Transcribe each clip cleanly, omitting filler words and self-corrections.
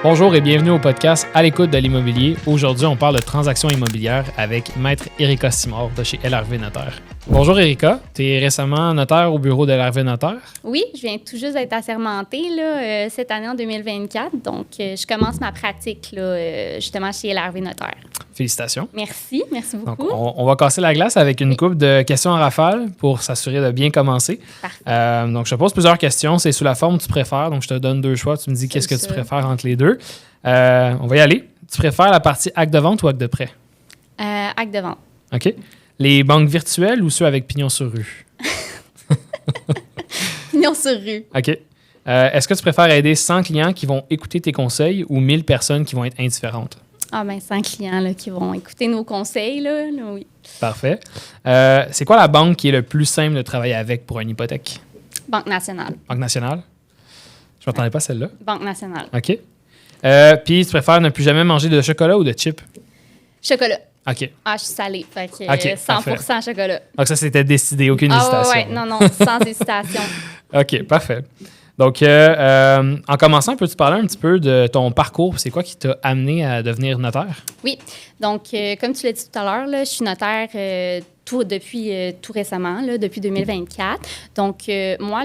Bonjour et bienvenue au podcast À l'écoute de l'immobilier. Aujourd'hui, on parle de transactions immobilières avec Maître Erika Simard de chez LRV Notaire. Bonjour Erika, tu es récemment notaire au bureau de LRV Notaire. Oui, je viens tout juste d'être assermentée cette année en 2024. Donc, je commence ma pratique justement chez LRV Notaire. Félicitations. Merci beaucoup. Donc, on va casser la glace avec une couple de questions en rafale pour s'assurer de bien commencer. Parfait. Donc, je te pose plusieurs questions. C'est sous la forme tu préfères. Donc, je te donne deux choix. Tu me dis qu'est-ce que tu préfères entre les deux. On va y aller. Tu préfères la partie acte de vente ou acte de prêt? Acte de vente. OK. Les banques virtuelles ou ceux avec pignon sur rue? Pignon sur rue. OK. Est-ce que tu préfères aider 100 clients qui vont écouter tes conseils ou 1000 personnes qui vont être indifférentes? 100 clients qui vont écouter nos conseils, oui. Parfait. C'est quoi la banque qui est le plus simple de travailler avec pour une hypothèque? Banque nationale. Banque nationale? Je ne m'attendais pas à celle-là. Banque nationale. OK. Puis, tu préfères ne plus jamais manger de chocolat ou de chips? Chocolat. OK. Je suis salée. Fait que OK, 100% chocolat. Donc, ça, c'était décidé. Aucune hésitation. Ouais. Non, sans hésitation. OK, parfait. Donc, en commençant, peux-tu parler un petit peu de ton parcours? C'est quoi qui t'a amené à devenir notaire? Oui. Donc, comme tu l'as dit tout à l'heure, je suis notaire depuis tout récemment, depuis 2024. Donc, moi,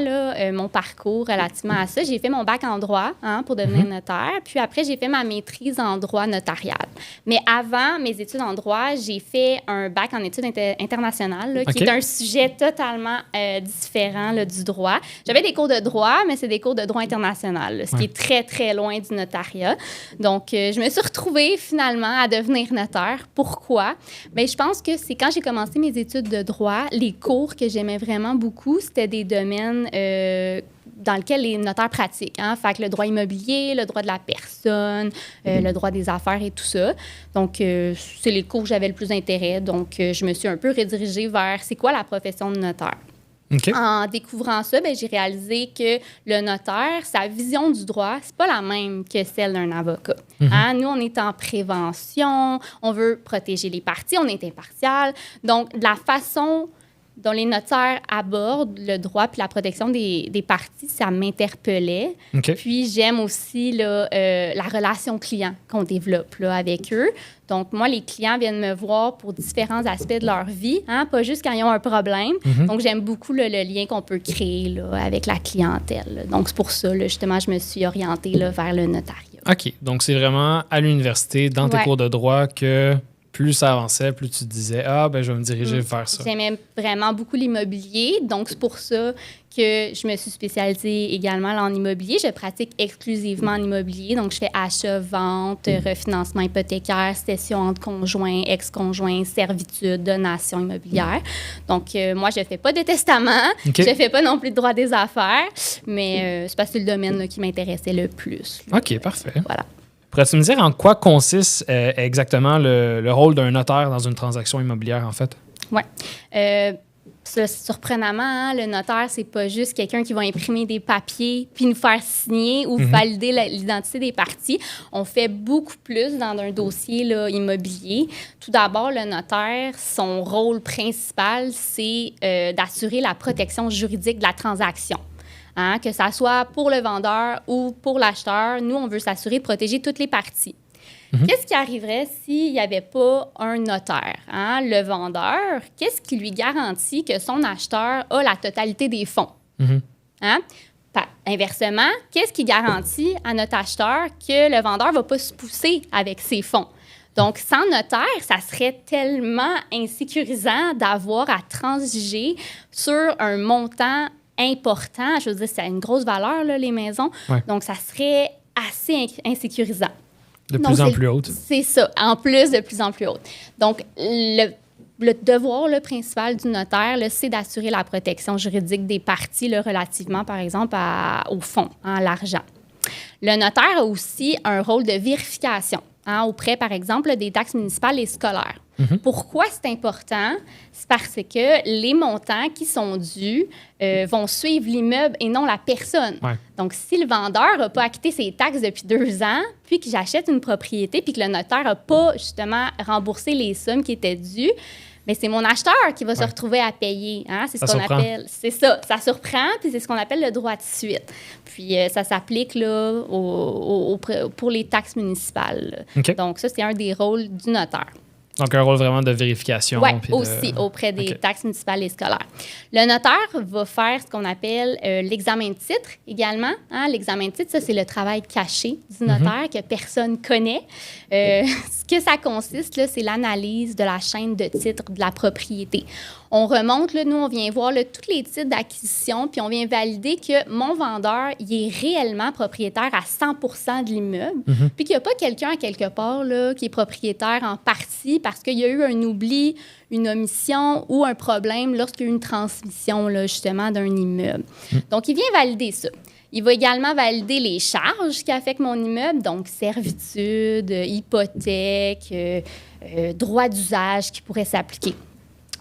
mon parcours relativement à ça, j'ai fait mon bac en droit pour devenir notaire. Puis après, j'ai fait ma maîtrise en droit notarial. Mais avant mes études en droit, j'ai fait un bac en études internationales, qui est un sujet totalement différent du droit. J'avais des cours de droit, mais c'est des cours de droit international, ce qui est très, très loin du notariat. Donc, je me suis retrouvée finalement à devenir notaire. Pourquoi? Bien, je pense que c'est quand j'ai commencé mes études de droit, les cours que j'aimais vraiment beaucoup, c'était des domaines dans lesquels les notaires pratiquent. Fait que le droit immobilier, le droit de la personne, le droit des affaires et tout ça. Donc, c'est les cours où j'avais le plus intérêt. Donc, je me suis un peu redirigée vers c'est quoi la profession de notaire. Okay. En découvrant ça, j'ai réalisé que le notaire, sa vision du droit, c'est pas la même que celle d'un avocat. Nous, on est en prévention, on veut protéger les parties, on est impartial. Donc, la façon dont les notaires abordent le droit puis la protection des parties, ça m'interpellait. Okay. Puis, j'aime aussi la relation client qu'on développe avec eux. Donc, moi, les clients viennent me voir pour différents aspects de leur vie, pas juste quand ils ont un problème. Donc, j'aime beaucoup le lien qu'on peut créer avec la clientèle. Donc, c'est pour ça, justement, je me suis orientée vers le notariat. OK. Donc, c'est vraiment à l'université, dans tes cours de droit, que plus ça avançait, plus tu te disais « Ah, ben je vais me diriger vers ça ». J'aimais vraiment beaucoup l'immobilier. Donc, c'est pour ça que je me suis spécialisée également en immobilier. Je pratique exclusivement en immobilier. Donc, je fais achat, vente, refinancement hypothécaire, cession entre conjoints, ex-conjoints, servitude, donation immobilière. Donc, moi, je ne fais pas de testament. Okay. Je ne fais pas non plus de droit des affaires. Mais c'est parce que c'est le domaine qui m'intéressait le plus. OK, parfait. Voilà. Pourrais-tu me dire en quoi consiste exactement le rôle d'un notaire dans une transaction immobilière, en fait? Oui. Surprenamment, le notaire, c'est pas juste quelqu'un qui va imprimer des papiers puis nous faire signer ou valider l'identité des parties. On fait beaucoup plus dans un dossier immobilier. Tout d'abord, le notaire, son rôle principal, c'est d'assurer la protection juridique de la transaction. Que ça soit pour le vendeur ou pour l'acheteur, nous, on veut s'assurer de protéger toutes les parties. Qu'est-ce qui arriverait s'il n'y avait pas un notaire? Le vendeur, qu'est-ce qui lui garantit que son acheteur a la totalité des fonds? Inversement, qu'est-ce qui garantit à notre acheteur que le vendeur ne va pas se pousser avec ses fonds? Donc, sans notaire, ça serait tellement insécurisant d'avoir à transiger sur un montant important. Je veux dire, c'est une grosse valeur, les maisons. Ouais. Donc, ça serait assez insécurisant. De plus en plus haute. C'est ça, en plus de plus en plus haute. Donc, le devoir principal du notaire, c'est d'assurer la protection juridique des parties relativement, par exemple, au fonds, à l'argent. Le notaire a aussi un rôle de vérification auprès, par exemple, des taxes municipales et scolaires. Pourquoi c'est important? C'est parce que les montants qui sont dus vont suivre l'immeuble et non la personne. Ouais. Donc, si le vendeur n'a pas acquitté ses taxes depuis 2 ans, puis que j'achète une propriété, puis que le notaire n'a pas, justement, remboursé les sommes qui étaient dues, mais c'est mon acheteur qui va se retrouver à payer. Hein? C'est ce qu'on appelle. C'est ça. Ça surprend, puis c'est ce qu'on appelle le droit de suite. Puis ça s'applique là, pour les taxes municipales. Okay. Donc, ça, c'est un des rôles du notaire. Donc, un rôle vraiment de vérification. Oui, aussi, auprès des taxes municipales et scolaires. Le notaire va faire ce qu'on appelle l'examen de titre également. Hein? L'examen de titre, ça, c'est le travail caché du notaire que personne connaît. Ce que ça consiste, là, c'est l'analyse de la chaîne de titres de la propriété. On remonte, là, nous, on vient voir là, tous les titres d'acquisition, puis on vient valider que mon vendeur, il est réellement propriétaire à 100% de l'immeuble, puis qu'il n'y a pas quelqu'un à quelque part là, qui est propriétaire en partie parce qu'il y a eu un oubli, une omission ou un problème lorsqu'il y a eu une transmission, là, justement, d'un immeuble. Donc, il vient valider ça. Il va également valider les charges qui affectent mon immeuble, donc servitude, hypothèque, droit d'usage qui pourrait s'appliquer.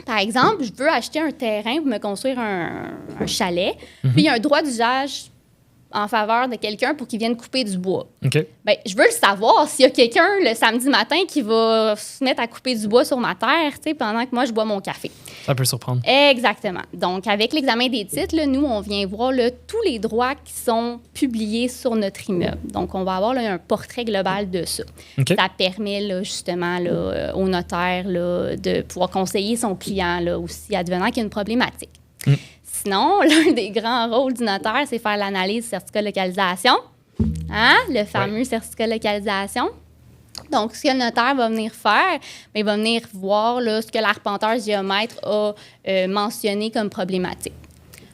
Par exemple, je veux acheter un terrain pour me construire un chalet, puis il y a un droit d'usage en faveur de quelqu'un pour qu'il vienne couper du bois. Okay. Bien, je veux le savoir s'il y a quelqu'un le samedi matin qui va se mettre à couper du bois sur ma terre, tu sais, pendant que moi, je bois mon café. Ça peut surprendre. Exactement. Donc, avec l'examen des titres, là, nous, on vient voir là, tous les droits qui sont publiés sur notre immeuble. Donc, on va avoir là, un portrait global de ça. Okay. Ça permet là, justement là, au notaire là, de pouvoir conseiller son client là, aussi, advenant qu'il y a une problématique. Sinon, l'un des grands rôles du notaire, c'est faire l'analyse du certificat de localisation. Hein? Le fameux certificat de localisation. Donc, ce que le notaire va venir faire, bien, il va venir voir là, ce que l'arpenteur géomètre a mentionné comme problématique.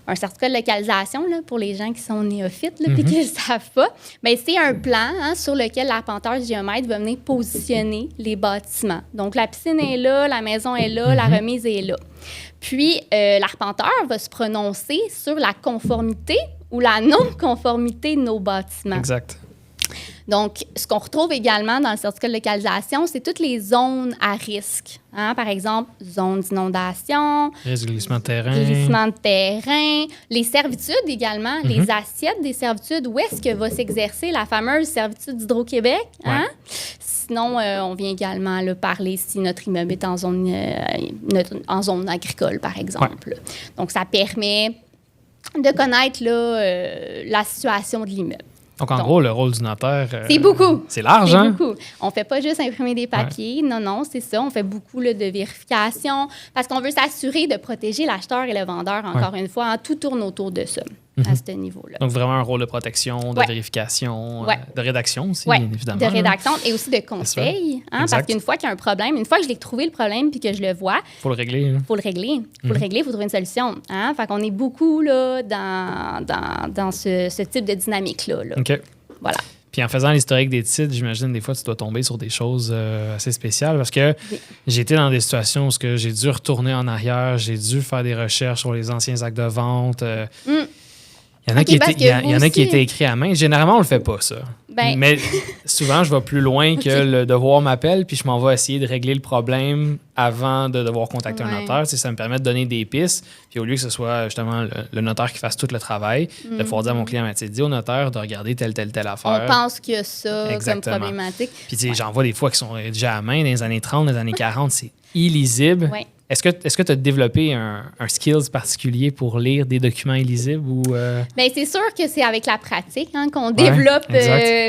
Un certificat de localisation, là, pour les gens qui sont néophytes et qui ne le savent pas, bien, c'est un plan hein, sur lequel l'arpenteur géomètre va venir positionner les bâtiments. Donc, la piscine est là, la maison est là, la remise est là. Puis, l'arpenteur va se prononcer sur la conformité ou la non-conformité de nos bâtiments. Exact. Donc, ce qu'on retrouve également dans le certificat de localisation, c'est toutes les zones à risque. Hein? Par exemple, zone d'inondation, risque de glissement de terrain. Glissement de terrain, les servitudes également, les assiettes des servitudes, où est-ce que va s'exercer la fameuse servitude d'Hydro-Québec? Hein? Ouais. Sinon, on vient également là, parler si notre immeuble est en zone agricole, par exemple. Ouais. Donc, ça permet de connaître là, la situation de l'immeuble. Donc, en gros, le rôle du notaire... c'est beaucoup. C'est large, hein? C'est beaucoup. On ne fait pas juste imprimer des papiers. Ouais. Non, c'est ça. On fait beaucoup là, de vérification parce qu'on veut s'assurer de protéger l'acheteur et le vendeur, encore une fois. Hein, tout tourne autour de ça, à ce niveau-là. Donc, vraiment un rôle de protection, de vérification, de rédaction aussi, bien évidemment. De rédaction et aussi de conseil. Hein, parce qu'une fois qu'il y a un problème, une fois que je l'ai trouvé le problème puis que je le vois... Il faut le régler. Il faut le régler. Il faut le régler, il faut trouver une solution. Hein? Fait qu'on est beaucoup là, dans ce type de dynamique-là. Là. OK. Voilà. Puis en faisant l'historique des titres, j'imagine des fois tu dois tomber sur des choses assez spéciales parce que j'ai été dans des situations où j'ai dû retourner en arrière, j'ai dû faire des recherches sur les anciens actes de vente. Il y en a, qui étaient écrits à main. Généralement, on le fait pas, ça. Mais souvent, je vais plus loin que le devoir m'appelle, puis je m'en vais essayer de régler le problème avant de devoir contacter un notaire. Ça me permet de donner des pistes. Puis au lieu que ce soit justement le notaire qui fasse tout le travail, de pouvoir dire à mon client, dis au notaire de regarder telle affaire. On pense qu'il y a ça comme problématique. Puis j'en vois des fois qui sont rédigés à main dans les années 30, dans les années 40. C'est illisible. Oui. Est-ce que tu as développé un skills particulier pour lire des documents illisibles? Ou Bien, c'est sûr que c'est avec la pratique qu'on développe,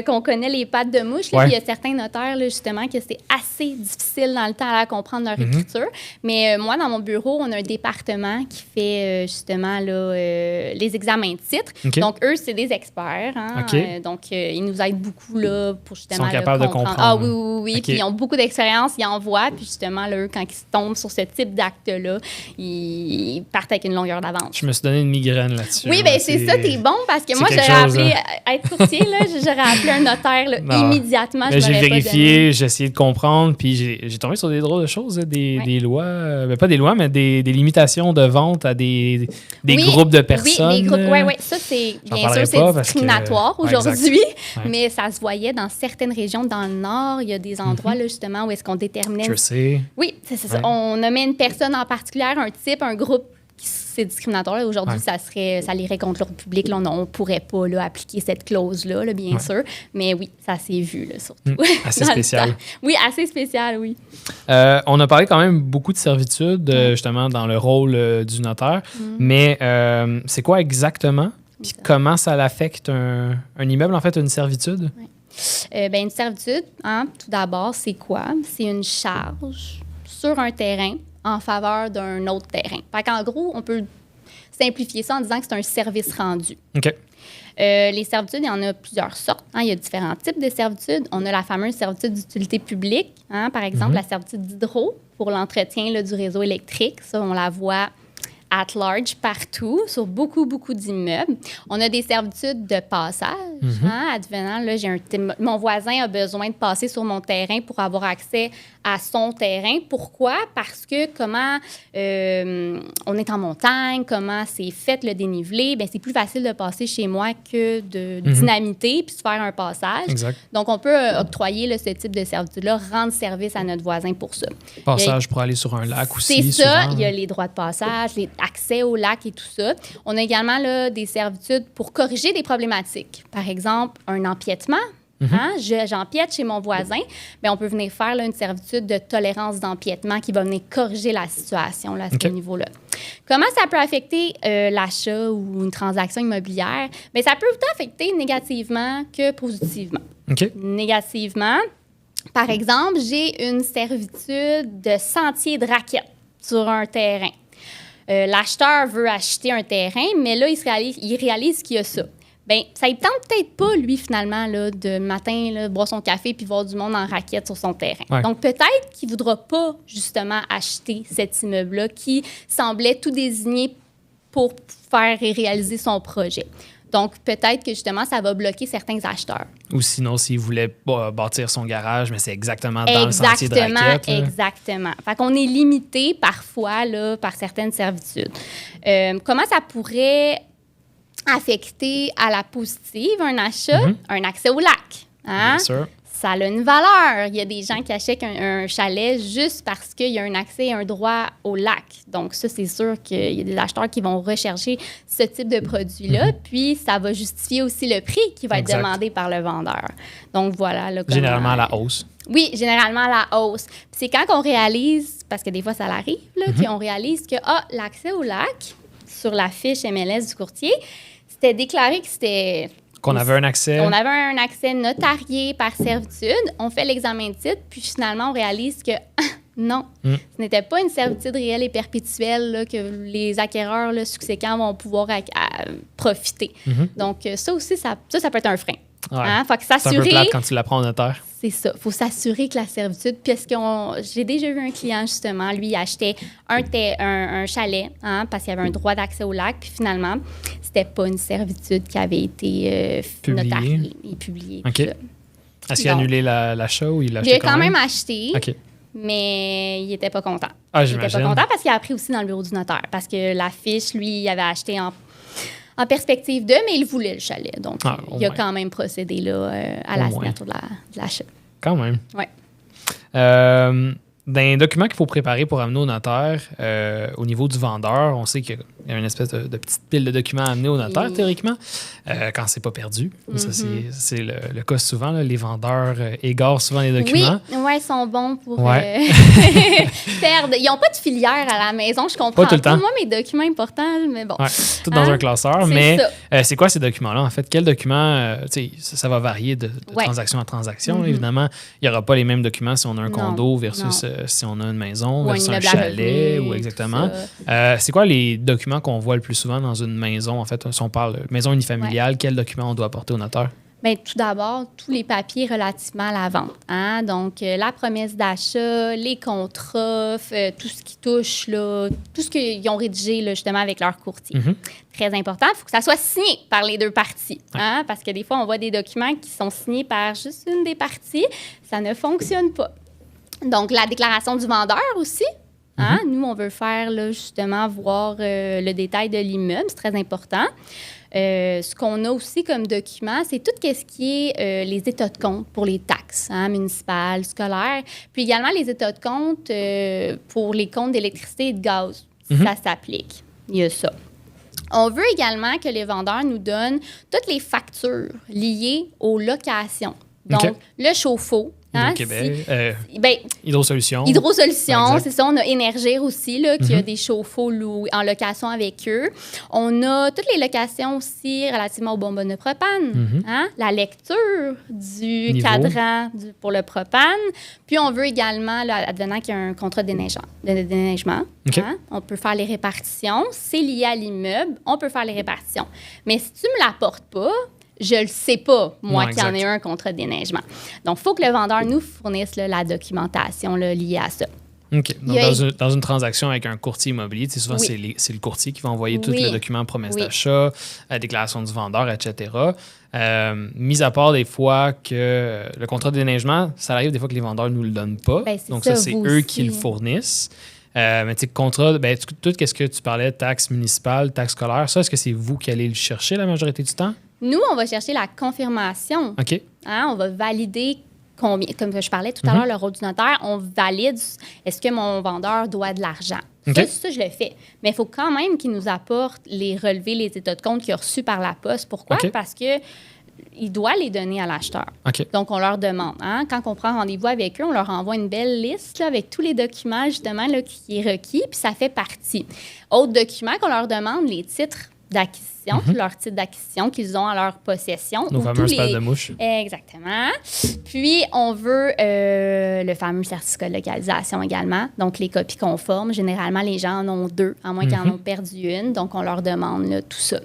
qu'on connaît les pattes de mouche. Là, puis il y a certains notaires, là, justement, que c'est assez difficile dans le temps à comprendre leur écriture. Mais moi, dans mon bureau, on a un département qui fait justement là, les examens de titres. Okay. Donc, eux, c'est des experts. Hein? Okay. Donc, ils nous aident beaucoup là, pour justement ils sont capables de comprendre. Ah oui. Okay. Puis ils ont beaucoup d'expérience, ils en voient. Puis justement, là, eux, quand ils tombent sur ce type d'actes-là, ils partent avec une longueur d'avance. Je me suis donné une migraine là-dessus. Oui, bien c'est ça, t'es bon, parce que moi, j'aurais appelé, être courtier, là, j'aurais appelé un notaire là, immédiatement. J'ai vérifié, j'ai essayé de comprendre, puis j'ai tombé sur des drôles de choses, des lois, pas des lois, mais des limitations de vente à des groupes de personnes. Oui, des groupes, oui. Ça, c'est bien sûr, c'est discriminatoire aujourd'hui, mais ça se voyait dans certaines régions, dans le Nord, il y a des endroits, là, justement, où est-ce qu'on déterminait... Je sais. Oui, c'est ça. On nommait une personne en particulier, un type, un groupe c'est discriminatoire. Aujourd'hui, ça irait contre l'ordre public. Là, on ne pourrait pas là, appliquer cette clause-là, là, bien sûr. Mais oui, ça s'est vu, là, surtout. Assez spécial. Oui, assez spécial, oui. On a parlé quand même beaucoup de servitude, justement, dans le rôle du notaire. Mais c'est quoi exactement? Puis comment ça l'affecte un immeuble, en fait, une servitude? Une servitude, tout d'abord, c'est quoi? C'est une charge sur un terrain en faveur d'un autre terrain. Fait qu'en gros, on peut simplifier ça en disant que c'est un service rendu. OK. Les servitudes, il y en a plusieurs sortes. Il y a différents types de servitudes. On a la fameuse servitude d'utilité publique. Par exemple, la servitude d'hydro pour l'entretien là, du réseau électrique. Ça, on la voit at large partout, sur beaucoup, beaucoup d'immeubles. On a des servitudes de passage. Advenant, là, mon voisin a besoin de passer sur mon terrain pour avoir accès à son terrain. Pourquoi? Parce que comment on est en montagne, comment c'est fait le dénivelé, bien, c'est plus facile de passer chez moi que de dynamiter puis de faire un passage. Exact. Donc, on peut octroyer là, ce type de servitude-là, rendre service à notre voisin pour ça. Passage pour aller sur un lac aussi. C'est ça. Souvent. Il y a les droits de passage, accès au lac et tout ça. On a également là, des servitudes pour corriger des problématiques. Par exemple, un empiètement. J'empiète chez mon voisin, bien, on peut venir faire là, une servitude de tolérance d'empiètement qui va venir corriger la situation là, à ce niveau-là. Comment ça peut affecter l'achat ou une transaction immobilière? Bien, ça peut autant affecter négativement que positivement. Négativement, par exemple, j'ai une servitude de sentier de raquette sur un terrain. L'acheteur veut acheter un terrain, mais là, il réalise qu'il y a ça. Bien, ça ne tente peut-être pas, lui, finalement, là, de matin, là, boire son café puis voir du monde en raquette sur son terrain. Donc, peut-être qu'il ne voudra pas, justement, acheter cet immeuble-là qui semblait tout désigné pour faire et réaliser son projet. Donc, peut-être que, justement, ça va bloquer certains acheteurs. Ou sinon, s'il voulait bâtir son garage, mais c'est exactement dans le sentier de raquette. Exactement. Fait qu'on est limité, parfois, là, par certaines servitudes. Comment ça pourrait affecter à la positive un achat? Un accès au lac. Bien sûr. Ça a une valeur. Il y a des gens qui achètent un chalet juste parce qu'il y a un accès et un droit au lac. Donc, ça, c'est sûr qu'il y a des acheteurs qui vont rechercher ce type de produit-là. Puis, ça va justifier aussi le prix qui va être demandé par le vendeur. Donc, voilà. Là, généralement à la hausse. Oui, généralement à la hausse. Puis, c'est quand on réalise, parce que des fois, ça l'arrive, là, qu'on réalise que l'accès au lac, sur la fiche MLS du courtier, c'était déclaré que c'était... Qu'on avait un accès. On avait un accès notarié par servitude. On fait l'examen de titre, puis finalement, on réalise que non, ce n'était pas une servitude réelle et perpétuelle là, que les acquéreurs là, succédants vont pouvoir profiter. Donc, ça aussi, ça peut être un frein. Faut que s'assurer... C'est un peu plate quand tu l'apprends au notaire. C'est ça. Il faut s'assurer que la servitude... J'ai déjà vu un client, justement, lui, il achetait un chalet parce qu'il y avait un droit d'accès au lac. Puis finalement, c'était pas une servitude qui avait été notariée et publiée. OK. Est-ce qu'il a annulé l'achat ou il l'a acheté? Il a quand même acheté, OK. mais il n'était pas content. J'imagine. Il n'était pas content parce qu'il a appris aussi dans le bureau du notaire. Parce que la fiche, lui, il avait acheté en perspective de, mais il voulait le chalet. Donc, il a quand même procédé là, à la signature de l'achat. Quand même. Oui. D'un document qu'il faut préparer pour amener au notaire, au niveau du vendeur, on sait qu'il y a une espèce de petite pile de documents à amener au notaire, théoriquement, quand c'est pas perdu. Ça, c'est le cas souvent. Là, les vendeurs égarent souvent les documents. Oui, ils sont bons pour perdre. Ils n'ont pas de filière à la maison, je comprends. Pas tout le temps. Moi, mes documents importants, mais bon. Tout dans un classeur. Mais c'est quoi ces documents-là? En fait, quels documents? Ça va varier de transaction à transaction. Évidemment, il n'y aura pas les mêmes documents si on a un condo versus... si on a une maison, versus un chalet, ou exactement. C'est quoi les documents qu'on voit le plus souvent dans une maison, en fait? Si on parle maison unifamiliale, quels documents on doit apporter au notaire? Bien, tout d'abord, tous les papiers relativement à la vente. Donc, la promesse d'achat, les contrats, tout ce qui touche, là, tout ce qu'ils ont rédigé là, justement avec leur courtier. Très important, il faut que ça soit signé par les deux parties. Parce que des fois, on voit des documents qui sont signés par juste une des parties. Ça ne fonctionne pas. Donc, la déclaration du vendeur aussi. Nous, on veut faire, là, justement, voir le détail de l'immeuble. C'est très important. Ce qu'on a aussi comme document, c'est tout ce qui est les états de compte pour les taxes municipales, scolaires. Puis également les états de compte pour les comptes d'électricité et de gaz, si ça s'applique. il y a ça. On veut également que les vendeurs nous donnent toutes les factures liées aux locations. Donc, le chauffe-eau. Hydro-Québec, Hydrosolutions. Hydrosolutions, c'est ça. On a Énergir aussi, là, qui a des chauffe-eau en location avec eux. On a toutes les locations aussi relativement aux bonbonnes de propane. La lecture du cadran pour le propane. Puis, on veut également, là, advenant qu'il y a un contrat de déneigement, on peut faire les répartitions. C'est lié à l'immeuble, on peut faire les répartitions. Mais si tu ne me l'apportes pas, je ne le sais pas, moi, qu'il y en ait un contrat de déneigement. Donc, il faut que le vendeur nous fournisse là, la documentation là, liée à ça. OK. Donc, dans une transaction avec un courtier immobilier, souvent, c'est le courtier qui va envoyer tous les documents, promesses d'achat, déclaration du vendeur, etc. Mis à part des fois que le contrat de déneigement, ça arrive des fois que les vendeurs ne nous le donnent pas. Donc, ça, c'est eux qui le fournissent. Mais tu sais, contrat, tout ce que tu parlais, taxes municipales, taxes scolaires, ça, est-ce que c'est vous qui allez le chercher la majorité du temps? Nous, on va chercher la confirmation. OK. On va valider combien, comme je parlais tout à l'heure, le rôle du notaire, on valide est-ce que mon vendeur doit de l'argent. Ça, je le fais. Mais il faut quand même qu'il nous apporte les relevés, les états de compte qu'il a reçus par la poste. Pourquoi? Parce que il doit les donner à l'acheteur. Donc, on leur demande. Quand on prend rendez-vous avec eux, on leur envoie une belle liste là, avec tous les documents, justement, là, qui est requis, puis ça fait partie. Autre document qu'on leur demande, les titres d'acquisition, leur titre d'acquisition qu'ils ont en leur possession. Nos fameuses pattes de mouche. Exactement. Puis, on veut le fameux certificat de localisation également, donc les copies conformes. Généralement, les gens en ont 2, à moins qu'ils en ont perdu une. Donc, on leur demande là, tout ça.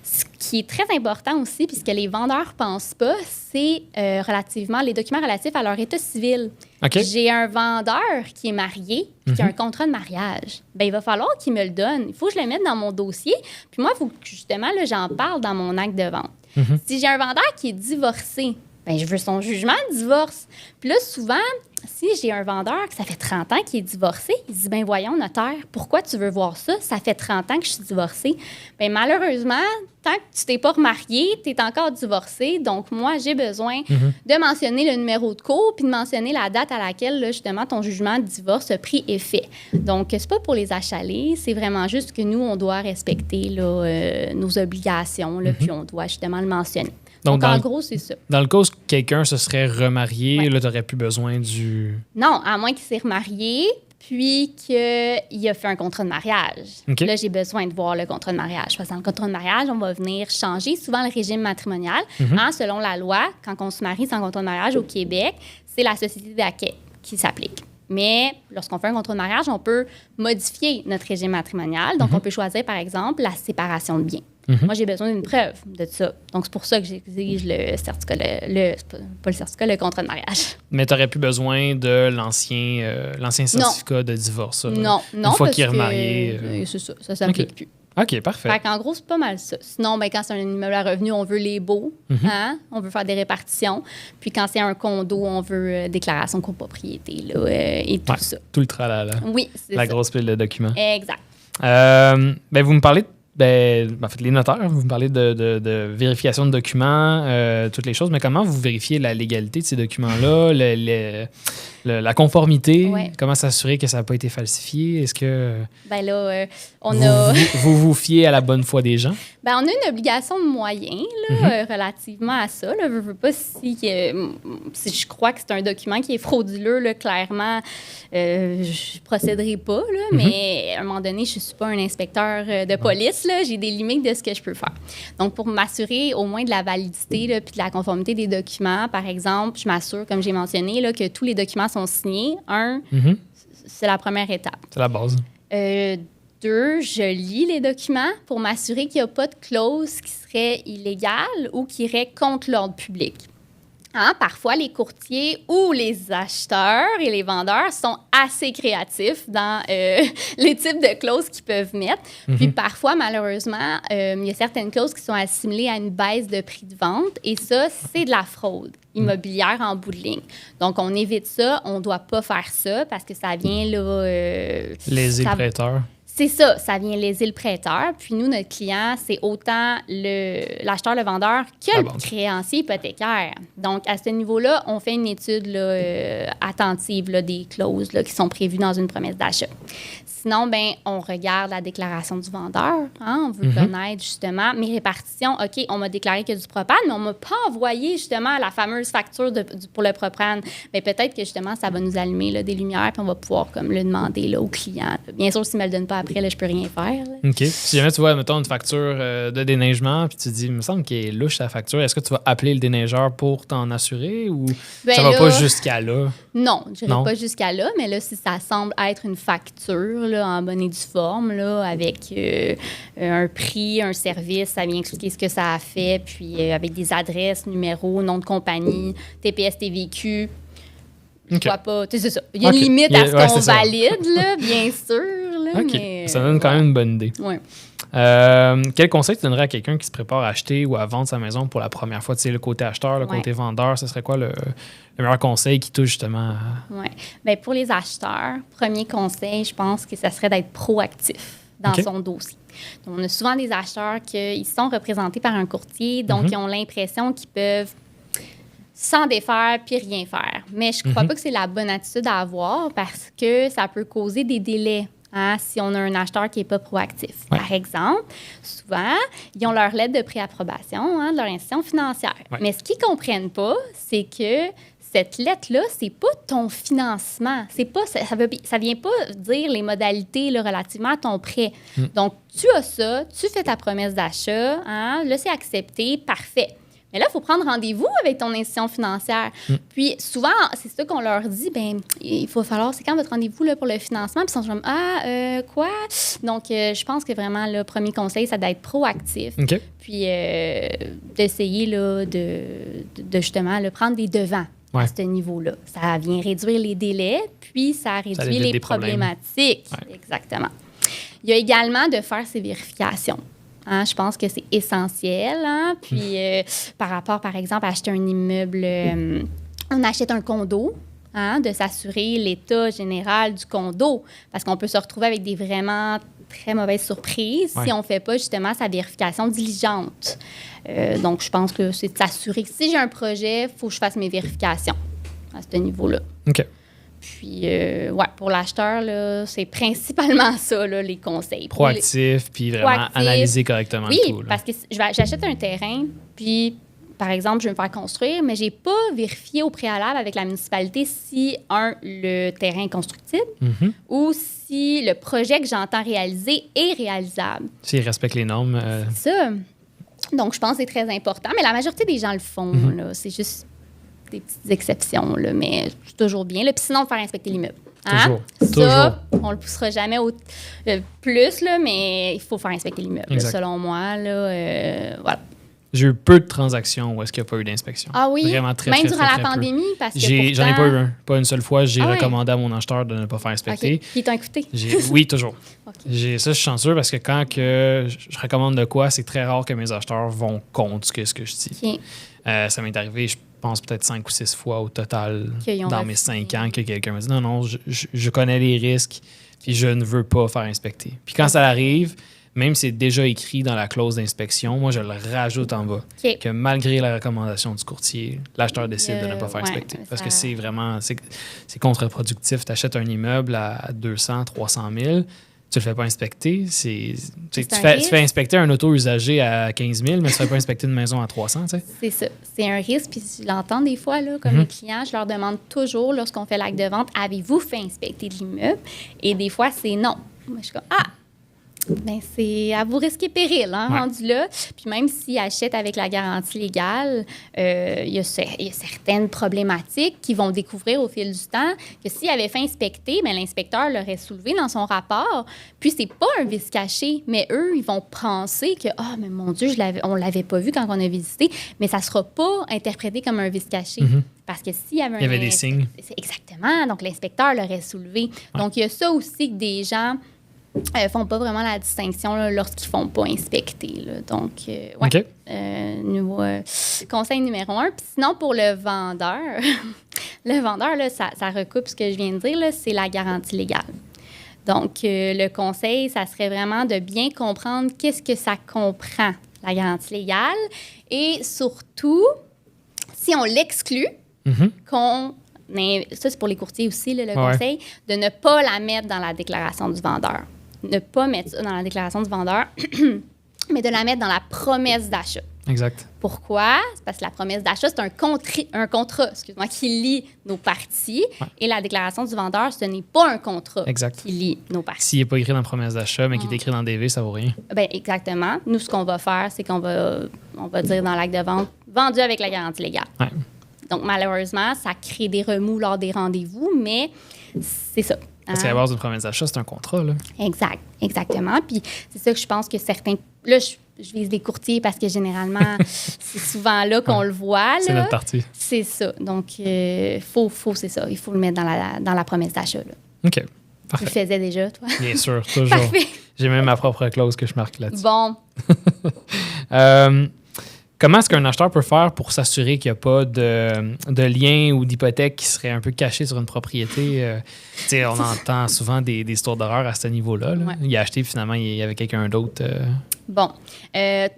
Ce qui est très important aussi, puisque les vendeurs ne pensent pas, c'est relativement les documents relatifs à leur état civil. J'ai un vendeur qui est marié et qui a un contrat de mariage. Bien, il va falloir qu'il me le donne. Il faut que je le mette dans mon dossier. Puis moi, il faut que, justement, là, j'en parle dans mon acte de vente. Si j'ai un vendeur qui est divorcé, bien, je veux son jugement de divorce. Puis là, souvent, si j'ai un vendeur que ça fait 30 ans qu'il est divorcé, il dit, bien, voyons, notaire, pourquoi tu veux voir ça? Ça fait 30 ans que je suis divorcée. Bien, malheureusement, tant que tu t'es pas remarié, tu es encore divorcé. Donc, moi, j'ai besoin de mentionner le numéro de cour puis de mentionner la date à laquelle, là, justement, ton jugement de divorce a pris effet. Donc, c'est pas pour les achaler, c'est vraiment juste que nous, on doit respecter là, nos obligations, là, puis on doit justement le mentionner. Donc en gros, c'est ça. Dans le cas où quelqu'un se serait remarié, là, tu n'aurais plus besoin du... Non, à moins qu'il s'est remarié, puis qu'il a fait un contrat de mariage. Là, j'ai besoin de voir le contrat de mariage. Parce que dans le contrat de mariage, on va venir changer souvent le régime matrimonial. Selon la loi, quand on se marie sans contrat de mariage au Québec, c'est la société d'acquêt qui s'applique. Mais lorsqu'on fait un contrat de mariage, on peut modifier notre régime matrimonial. Donc, on peut choisir, par exemple, la séparation de biens. Moi, j'ai besoin d'une preuve de ça. Donc, c'est pour ça que j'exige le certificat, pas le certificat, le contrat de mariage. Mais tu n'aurais plus besoin de l'ancien certificat de divorce. Non, une fois qu'il est remarié. C'est ça, ça ne s'applique plus. OK, parfait. Fait qu'en gros, c'est pas mal ça. Sinon, ben, quand c'est un immeuble à revenu, on veut les baux, on veut faire des répartitions. Puis quand c'est un condo, on veut déclaration de copropriété là, et tout ça. Tout le tralala. Oui, c'est ça. La grosse pile de documents. Exact. Vous me parlez en fait, les notaires, vous me parlez de vérification de documents, toutes les choses, mais comment vous vérifiez la légalité de ces documents-là, la conformité? Comment s'assurer que ça n'a pas été falsifié? Est-ce que vous fiez à la bonne foi des gens? Ben, on a une obligation de moyens là, relativement à ça. Je ne veux pas si je crois que c'est un document qui est frauduleux, là, clairement, je ne procéderai pas. Là, mais à un moment donné, je ne suis pas un inspecteur de police. Là, j'ai des limites de ce que je peux faire. Donc, pour m'assurer au moins de la validité puis de la conformité des documents, par exemple, je m'assure, comme j'ai mentionné, là, que tous les documents sont signés. C'est la première étape. C'est la base. 2, je lis les documents pour m'assurer qu'il n'y a pas de clause qui serait illégale ou qui irait contre l'ordre public. Parfois, les courtiers ou les acheteurs et les vendeurs sont assez créatifs dans les types de clauses qu'ils peuvent mettre. Puis parfois, malheureusement, il y a certaines clauses qui sont assimilées à une baisse de prix de vente et ça, c'est de la fraude immobilière en bout de ligne. Donc, on évite ça. On ne doit pas faire ça parce que ça vient là... léser le prêteur. C'est ça, ça vient léser le prêteur. Puis nous, notre client, c'est autant l'acheteur, le vendeur que le créancier hypothécaire. Donc, à ce niveau-là, on fait une étude là, attentive là, des clauses là, qui sont prévues dans une promesse d'achat. Sinon, ben, on regarde la déclaration du vendeur. Hein, on veut connaître justement mes répartitions. OK, on m'a déclaré qu'il y a du propane, mais on ne m'a pas envoyé justement la fameuse facture pour le propane. Mais peut-être que justement, ça va nous allumer là, des lumières puis on va pouvoir comme, le demander là, au client. Bien sûr, s'il ne me le donne pas après, là, je ne peux rien faire. Là. OK. Si jamais tu vois, mettons, une facture de déneigement puis tu te dis, il me semble qu'il est louche la facture, est-ce que tu vas appeler le déneigeur pour t'en assurer ou ça ne va pas jusqu'à là? Non, je n'irai pas jusqu'à là, mais là, si ça semble être une facture là, en bonne et due forme, là, avec un prix, un service, ça vient expliquer ce que ça a fait, puis avec des adresses, numéros, nom de compagnie, TPS, TVQ. Je vois pas. C'est ça. Il y a une limite à ce qu'on valide, là, bien sûr. Là, mais, ça donne quand même une bonne idée. Ouais. Quel conseil tu donnerais à quelqu'un qui se prépare à acheter ou à vendre sa maison pour la première fois? Tu sais, le côté acheteur, le côté vendeur, ce serait quoi le meilleur conseil qui touche justement à... Oui. Bien, pour les acheteurs, premier conseil, je pense que ça serait d'être proactif dans son dossier. Donc, on a souvent des acheteurs qui sont représentés par un courtier, donc ils ont l'impression qu'ils peuvent s'en défaire puis rien faire. Mais je ne crois pas que c'est la bonne attitude à avoir parce que ça peut causer des délais. Hein, si on a un acheteur qui n'est pas proactif. Ouais. Par exemple, souvent, ils ont leur lettre de préapprobation de leur institution financière. Ouais. Mais ce qu'ils ne comprennent pas, c'est que cette lettre-là, ce n'est pas ton financement. C'est pas, ça ne vient pas dire les modalités là, relativement à ton prêt. Donc, tu as ça, tu fais ta promesse d'achat, là, c'est accepté, parfait. Mais là, il faut prendre rendez-vous avec ton institution financière. Puis souvent, c'est ça qu'on leur dit, bien, il faut falloir, c'est quand votre rendez-vous là, pour le financement? Puis ils sont comme, quoi? Donc, je pense que vraiment, le premier conseil, ça doit être proactif. Okay. Puis d'essayer là, de justement là, prendre des devants à ce niveau-là. Ça vient réduire les délais, puis ça réduit les problématiques. Ouais. Exactement. Il y a également de faire ses vérifications. Je pense que c'est essentiel. Puis, par rapport, par exemple, à acheter un immeuble, on achète un condo, de s'assurer l'état général du condo, parce qu'on peut se retrouver avec des vraiment très mauvaises surprises si on ne fait pas justement sa vérification diligente. Donc, je pense que c'est de s'assurer que si j'ai un projet, il faut que je fasse mes vérifications à ce niveau-là. OK. Puis, pour l'acheteur, là, c'est principalement ça, là, les conseils. Proactif, puis vraiment analyser correctement tout. Oui, parce que j'achète un terrain, puis, par exemple, je vais me faire construire, mais je n'ai pas vérifié au préalable avec la municipalité si, le terrain est constructible ou si le projet que j'entends réaliser est réalisable. S'il respecte les normes. C'est ça. Donc, je pense que c'est très important. Mais la majorité des gens le font, là. C'est juste des petites exceptions, là, mais c'est toujours bien. Là. Puis sinon, faire inspecter l'immeuble. Toujours. Ça, on ne le poussera jamais plus, là, mais il faut faire inspecter l'immeuble, là, selon moi. Là, voilà. J'ai eu peu de transactions où est-ce qu'il n'y a pas eu d'inspection. Ah oui? Vraiment très, même très, durant très, la très pandémie? Parce que j'en ai pas eu un. Pas une seule fois. J'ai recommandé à mon acheteur de ne pas faire inspecter. Puis ils t'ont écouté? Oui, toujours. Ça, je suis chanceux parce que quand je recommande de quoi, c'est très rare que mes acheteurs vont contre ce que je dis. Ça m'est arrivé, je pense, peut-être 5 ou 6 fois au total dans mes 5 ans que quelqu'un m'a dit non, je connais les risques puis je ne veux pas faire inspecter. Puis quand ça arrive, même si c'est déjà écrit dans la clause d'inspection, moi, je le rajoute en bas. Que malgré la recommandation du courtier, l'acheteur décide de ne pas faire inspecter. Parce que c'est vraiment c'est contre-productif. Tu achètes un immeuble à 200, 300 000, tu le fais pas inspecter. Tu fais inspecter un auto usagé à 15 000, mais tu ne fais pas inspecter une maison à 300. Tu sais. C'est ça. C'est un risque. Puis je l'entends des fois, là, comme les clients, je leur demande toujours, lorsqu'on fait l'acte de vente, avez-vous fait inspecter de l'immeuble? Et des fois, c'est non. Moi, je suis comme, bien, c'est à vous risquer péril, rendu là. Puis même s'ils achètent avec la garantie légale, il y a certaines problématiques qu'ils vont découvrir au fil du temps que s'ils avaient fait inspecter, bien, l'inspecteur l'aurait soulevé dans son rapport. Puis c'est pas un vice caché, mais eux, ils vont penser que « Ah, mais mon Dieu, on l'avait pas vu quand on a visité », mais ça sera pas interprété comme un vice caché. Parce que s'il y avait des signes. Exactement. Donc, l'inspecteur l'aurait soulevé. Donc, il y a ça aussi que des gens font pas vraiment la distinction là, lorsqu'ils font pas inspecter. Là. Donc, conseil numéro 1. Puis sinon, pour le vendeur, là, ça recoupe ce que je viens de dire, là, c'est la garantie légale. Donc, le conseil, ça serait vraiment de bien comprendre qu'est-ce que ça comprend, la garantie légale. Et surtout, si on l'exclut, ça, c'est pour les courtiers aussi, là, le conseil, de ne pas la mettre dans la déclaration du vendeur. Ne pas mettre ça dans la déclaration du vendeur, mais de la mettre dans la promesse d'achat. Exact. Pourquoi? C'est parce que la promesse d'achat, c'est un contrat qui lie nos parties. Ouais. Et la déclaration du vendeur, ce n'est pas un contrat qui lie nos parties. S'il n'est pas écrit dans la promesse d'achat, mais qu'il est écrit dans le DV, ça ne vaut rien. Bien, exactement. Nous, ce qu'on va faire, c'est qu'on va dire dans l'acte de vente, vendu avec la garantie légale. Ouais. Donc, malheureusement, ça crée des remous lors des rendez-vous, mais c'est ça. Parce qu'à la base d'une promesse d'achat, c'est un contrat, là. Exactement. Puis c'est ça que je pense que certains... Là, je vise des courtiers parce que généralement, c'est souvent là qu'on le voit. Là. C'est notre partie. C'est ça. Donc, c'est ça. Il faut le mettre dans la promesse d'achat. Là. OK. Parfait. Tu le faisais déjà, toi? Bien sûr, toujours. Parfait. J'ai même ma propre clause que je marque là-dessus. Bon. Comment est-ce qu'un acheteur peut faire pour s'assurer qu'il n'y a pas de lien ou d'hypothèque qui serait un peu caché sur une propriété? On entend souvent des histoires d'horreur à ce niveau-là. Là. Ouais. Il a acheté, puis finalement, il y avait quelqu'un d'autre. Bon.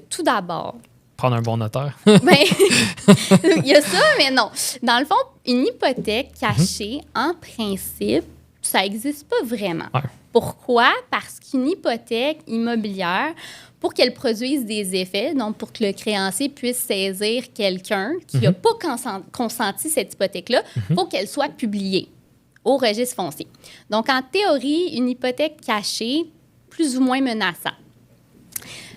Tout d'abord... Prendre un bon notaire. Ben, il y a ça, mais non. Dans le fond, une hypothèque cachée, en principe, ça n'existe pas vraiment. Ouais. Pourquoi? Parce qu'une hypothèque immobilière... pour qu'elle produise des effets, donc pour que le créancier puisse saisir quelqu'un qui n'a pas consenti cette hypothèque-là, il faut qu'elle soit publiée au registre foncier. Donc, en théorie, une hypothèque cachée, plus ou moins menaçant.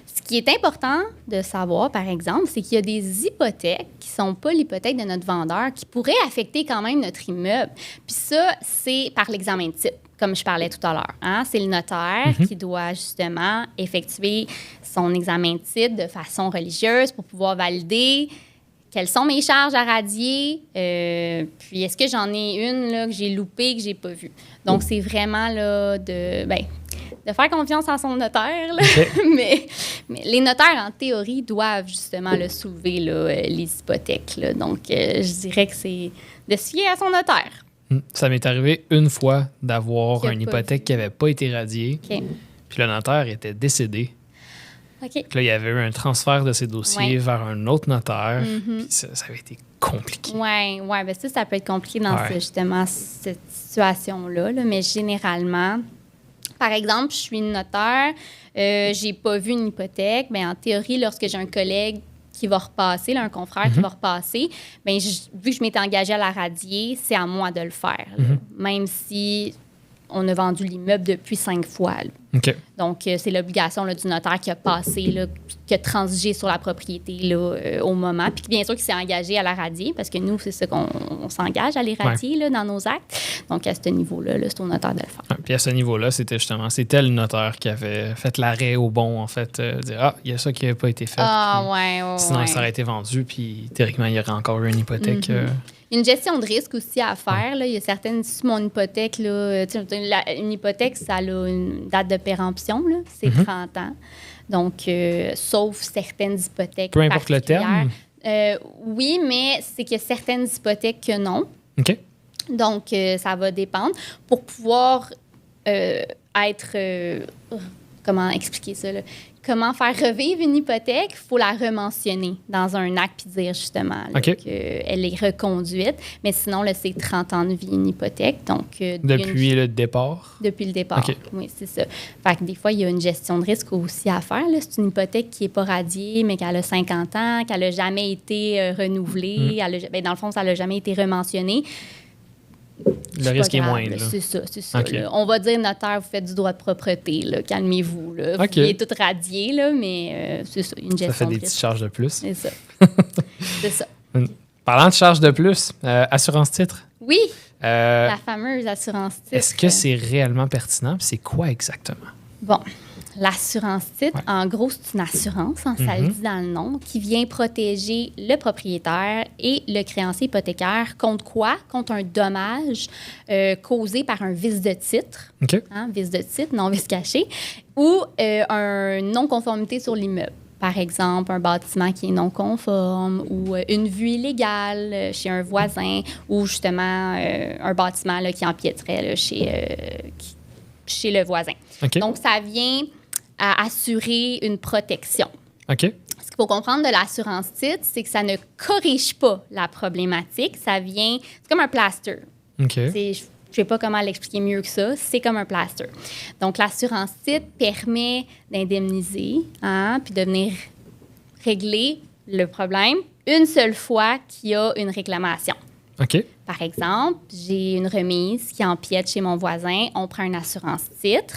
Ce qui est important de savoir, par exemple, c'est qu'il y a des hypothèques qui ne sont pas l'hypothèque de notre vendeur qui pourraient affecter quand même notre immeuble. Puis ça, c'est par l'examen de type, comme je parlais tout à l'heure. Hein? C'est le notaire qui doit justement effectuer son examen de titre de façon religieuse pour pouvoir valider quelles sont mes charges à radier, puis est-ce que j'en ai une là, que j'ai loupée, que j'ai pas vue. Donc, c'est vraiment là, de faire confiance en son notaire. Là. Okay. mais les notaires, en théorie, doivent justement soulever là, les hypothèques. Là. Donc, je dirais que c'est de se fier à son notaire. Ça m'est arrivé une fois d'avoir une hypothèque qui n'avait pas été radiée. Okay. Puis le notaire était décédé. Okay. Puis là, il y avait eu un transfert de ces dossiers vers un autre notaire. Puis ça avait été compliqué. Oui, bien ça peut être compliqué dans justement cette situation-là. Là. Mais généralement, par exemple, je suis une notaire, j'ai pas vu une hypothèque. Bien, en théorie, lorsque j'ai un collègue qui va repasser, là, un confrère qui va repasser, bien, vu que je m'étais engagée à la radier, c'est à moi de le faire. Même si on a vendu l'immeuble depuis 5 fois. Okay. Donc, c'est l'obligation là, du notaire qui a passé, là, qui a transigé sur la propriété là, au moment. Puis bien sûr, qui s'est engagé à la radier, parce que nous, c'est ça qu'on s'engage à les radier là, dans nos actes. Donc, à ce niveau-là, là, c'est au notaire de le faire. Puis à ce niveau-là, c'était le notaire qui avait fait l'arrêt au bon, en fait. Dire, il y a ça qui n'avait pas été fait. Sinon, ça aurait été vendu, puis théoriquement, il y aurait encore eu une hypothèque. Une gestion de risque aussi à faire. Là. Il y a certaines... Si mon hypothèque, là, une hypothèque, ça a une date de péremption, là, c'est 30 ans. Donc, sauf certaines hypothèques. Peu importe le terme? Oui, mais c'est qu'il y a certaines hypothèques que non. OK. Donc, ça va dépendre. Pour pouvoir être... comment expliquer ça, là? Comment faire revivre une hypothèque, il faut la rementionner dans un acte puis dire justement qu'elle est reconduite. Mais sinon, là, c'est 30 ans de vie, une hypothèque. Donc, depuis le départ? Depuis le départ, oui, c'est ça. Fait que des fois, il y a une gestion de risque aussi à faire. Là. C'est une hypothèque qui n'est pas radiée, mais qu'elle a 50 ans, qu'elle n'a jamais été renouvelée. Dans le fond, ça n'a jamais été rementionné. Le risque est moindre. C'est ça. Okay. On va dire, notaire, vous faites du droit de propreté. Là, calmez-vous. Là. Vous pouvez tout radier, là, mais c'est ça, une gestion de risque. Ça fait des petites charges de plus. C'est ça. C'est ça. Parlant de charges de plus, assurance-titre. Oui, la fameuse assurance-titre. Est-ce que c'est réellement pertinent? C'est quoi exactement? Bon, l'assurance-titre, en gros, c'est une assurance, ça le dit dans le nom, qui vient protéger le propriétaire et le créancier hypothécaire contre quoi? Contre un dommage causé par un vice de titre, vice de titre, non vice caché, ou une non-conformité sur l'immeuble. Par exemple, un bâtiment qui est non conforme ou une vue illégale chez un voisin ou justement un bâtiment là, qui empiéterait là, chez le voisin. OK. Donc, ça vient à assurer une protection. OK. Ce qu'il faut comprendre de l'assurance-titre, c'est que ça ne corrige pas la problématique. Ça vient... C'est comme un plaster. OK. Je ne sais pas comment l'expliquer mieux que ça. C'est comme un plaster. Donc, l'assurance-titre permet d'indemniser, puis de venir régler le problème une seule fois qu'il y a une réclamation. OK. Par exemple, j'ai une remise qui empiète chez mon voisin. On prend une assurance-titre.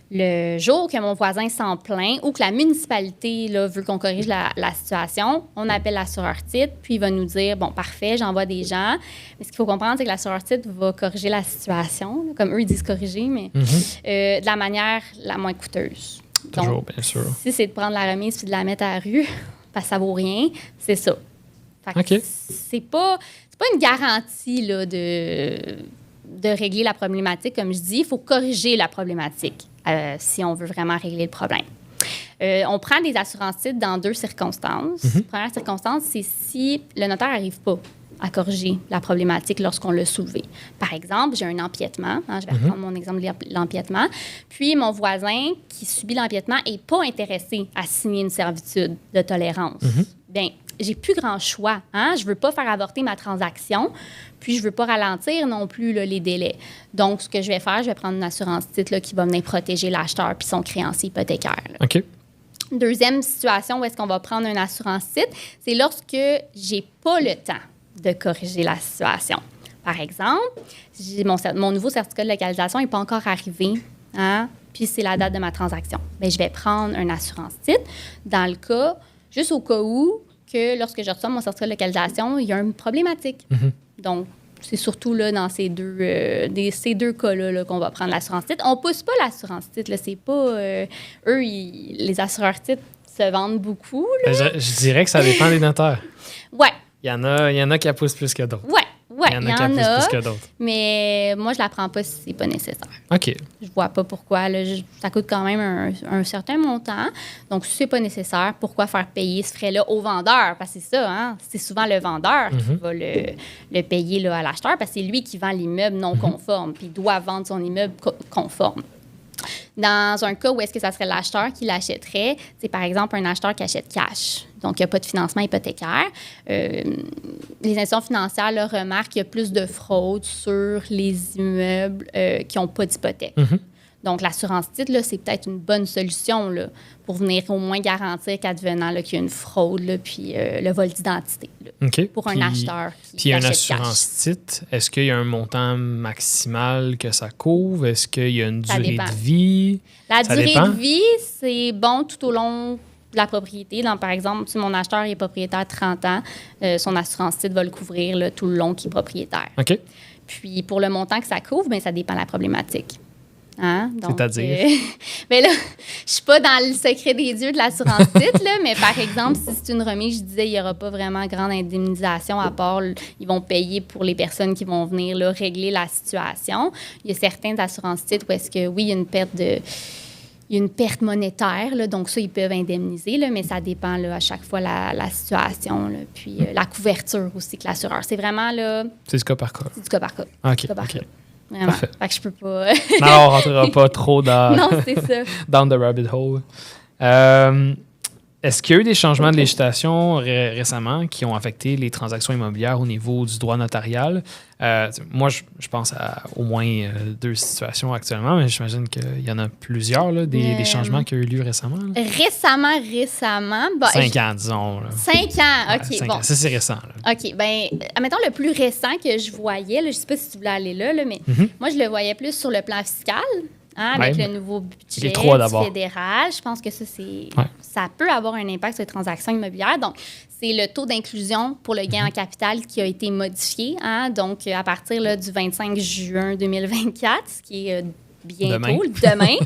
Le jour que mon voisin s'en plaint ou que la municipalité là, veut qu'on corrige la situation, on appelle l'assureur-titre, puis il va nous dire, bon, parfait, j'envoie des gens. Mais ce qu'il faut comprendre, c'est que l'assureur-titre va corriger la situation, là, comme eux, ils disent corriger, mais de la manière la moins coûteuse. Toujours, Donc, bien sûr. si c'est de prendre la remise puis de la mettre à la rue, parce que ça vaut rien, c'est ça. Fait que OK. c'est pas une garantie là, de régler la problématique, comme je dis. Il faut corriger la problématique si on veut vraiment régler le problème. On prend des assurances-titres dans 2 circonstances. La première circonstance, c'est si le notaire n'arrive pas à corriger la problématique lorsqu'on l'a soulevé. Par exemple, j'ai un empiètement. Je vais reprendre mon exemple de l'empiètement. Puis, mon voisin qui subit l'empiètement n'est pas intéressé à signer une servitude de tolérance. Bien, j'ai plus grand choix. Je ne veux pas faire avorter ma transaction, puis je ne veux pas ralentir non plus là, les délais. Donc, ce que je vais faire, je vais prendre une assurance-titre là, qui va venir protéger l'acheteur puis son créancier hypothécaire. Là. OK. Deuxième situation où est-ce qu'on va prendre une assurance-titre, c'est lorsque j'ai pas le temps de corriger la situation. Par exemple, mon nouveau certificat de localisation n'est pas encore arrivé, puis c'est la date de ma transaction. Bien, je vais prendre une assurance-titre dans le cas, juste au cas où, que lorsque je reçois mon certificat de localisation, il y a une problématique. Donc, c'est surtout là, dans ces deux cas-là là, qu'on va prendre l'assurance-titre. On ne pousse pas l'assurance-titre. Là, c'est pas... les assureurs-titres se vendent beaucoup. Là. Je dirais que ça dépend des notaires. Ouais. Il y en a qui la poussent plus que d'autres. Ouais, Il y en a qui la poussent plus que d'autres. Mais moi, je la prends pas si c'est pas nécessaire. OK. Je vois pas pourquoi. Là, ça coûte quand même un certain montant. Donc, si c'est pas nécessaire, pourquoi faire payer ce frais-là au vendeur? Parce que c'est ça, c'est souvent le vendeur qui va le payer là, à l'acheteur parce que c'est lui qui vend l'immeuble non conforme puis il doit vendre son immeuble conforme. Dans un cas où est-ce que ça serait l'acheteur qui l'achèterait, c'est par exemple un acheteur qui achète cash, donc il n'y a pas de financement hypothécaire. Les institutions financières là, remarquent qu'il y a plus de fraude sur les immeubles qui n'ont pas d'hypothèque. Donc, l'assurance-titre, là, c'est peut-être une bonne solution là, pour venir au moins garantir qu'advenant là, qu'il y a une fraude, là, puis le vol d'identité là, pour un acheteur qui achète cash. Puis, une assurance-titre, est-ce qu'il y a un montant maximal que ça couvre? Est-ce qu'il y a une durée de vie? La durée de vie, c'est bon tout au long de la propriété. Donc, par exemple, si mon acheteur est propriétaire 30 ans, son assurance-titre va le couvrir là, tout le long qu'il est propriétaire. OK. Puis, pour le montant que ça couvre, bien, ça dépend de la problématique. Donc, c'est-à-dire? Mais là, je suis pas dans le secret des dieux de l'assurance-titre, là, mais par exemple, si c'est une remise, je disais, il n'y aura pas vraiment grande indemnisation à part, ils vont payer pour les personnes qui vont venir là, régler la situation. Il y a certains assurances-titres où est-ce que, oui, il y a une perte monétaire, là, donc ça, ils peuvent indemniser, là, mais ça dépend là, à chaque fois la situation, là, puis la couverture aussi que l'assureur. C'est vraiment, là... C'est du cas par cas. C'est du cas par cas. OK, du cas par OK. cas. Vraiment. Fait que je peux pas... Non, on rentrera pas trop dans... Non, c'est ça. Down the rabbit hole. Est-ce qu'il y a eu des changements de législation récemment qui ont affecté les transactions immobilières au niveau du droit notarial? Moi, je pense à au moins 2 situations actuellement, mais j'imagine qu'il y en a plusieurs, là, des changements qui ont eu lieu récemment. Là. Récemment? Bah, 5 ans, disons. Là. 5 ans, OK. 5 bon. ans. Ça, c'est récent. Là. OK, bien, admettons le plus récent que je voyais, là, je ne sais pas si tu voulais aller là, mais moi, je le voyais plus sur le plan fiscal. Avec le nouveau budget fédéral, je pense que ça peut avoir un impact sur les transactions immobilières. Donc, c'est le taux d'inclusion pour le gain en capital qui a été modifié. Donc, à partir là, du 25 juin 2024, ce qui est bientôt, demain.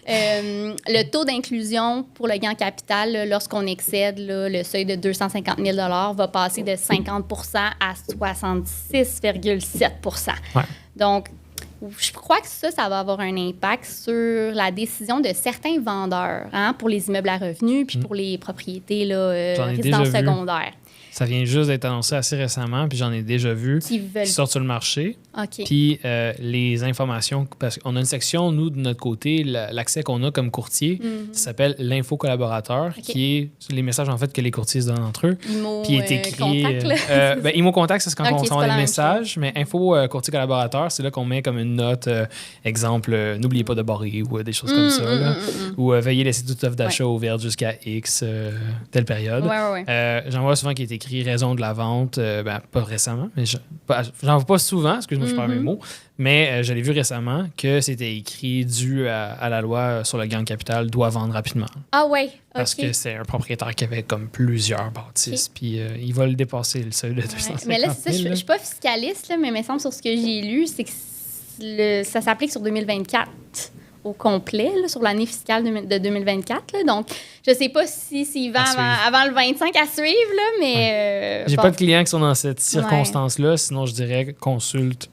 Le taux d'inclusion pour le gain en capital, là, lorsqu'on excède là, le seuil de 250 000 va passer de 50 à 66,7 Donc, je crois que ça va avoir un impact sur la décision de certains vendeurs pour les immeubles à revenus puis pour les propriétés là, résidences secondaires. Ça vient juste d'être annoncé assez récemment, puis j'en ai déjà vu Qui veulent... qui sortent sur le marché. OK. Puis les informations, parce qu'on a une section, nous, de notre côté, l'accès qu'on a comme courtier, ça s'appelle l'info collaborateur, qui est les messages en fait que les courtiers se donnent entre eux. IMO, Puis est écrit. contact, là. IMO contact, c'est quand on s'envoie des messages, mais chose. info courtier collaborateur, c'est là qu'on met comme une note, exemple, n'oubliez pas de barrer ou des choses comme ça. Là. Ou veuillez laisser toute offre d'achat ouverte jusqu'à X, telle période. J'en vois souvent qui est écrit raison de la vente, pas récemment, mais j'en vois pas souvent, excuse-moi, je perds mes mots, mais je l'ai vu récemment que c'était écrit dû à la loi sur le gain de capital doit vendre rapidement. Ah ouais, Parce que c'est un propriétaire qui avait comme plusieurs bâtisses, puis il va le dépasser, le seuil de 250 000. Mais là, c'est ça, je suis pas fiscaliste, là, mais il me semble sur ce que j'ai lu, c'est que ça s'applique sur 2024 au complet, là, sur l'année fiscale de 2024. Là. Donc, je sais pas s'il vend avant le 25 à suivre, là, mais... J'ai pas de clients qui sont dans cette circonstance-là, sinon je dirais consulte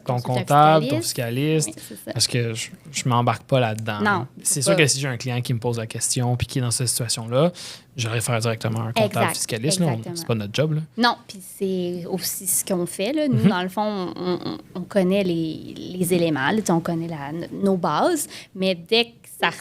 ton comptable, ton fiscaliste, parce que je m'embarque pas là-dedans. Non. C'est sûr que si j'ai un client qui me pose la question puis qui est dans cette situation-là, je réfère directement à un comptable fiscaliste. C'est pas notre job. Là. Non, puis c'est aussi ce qu'on fait. Là. Nous, dans le fond, on connaît les éléments, là, on connaît nos bases, mais dès que ça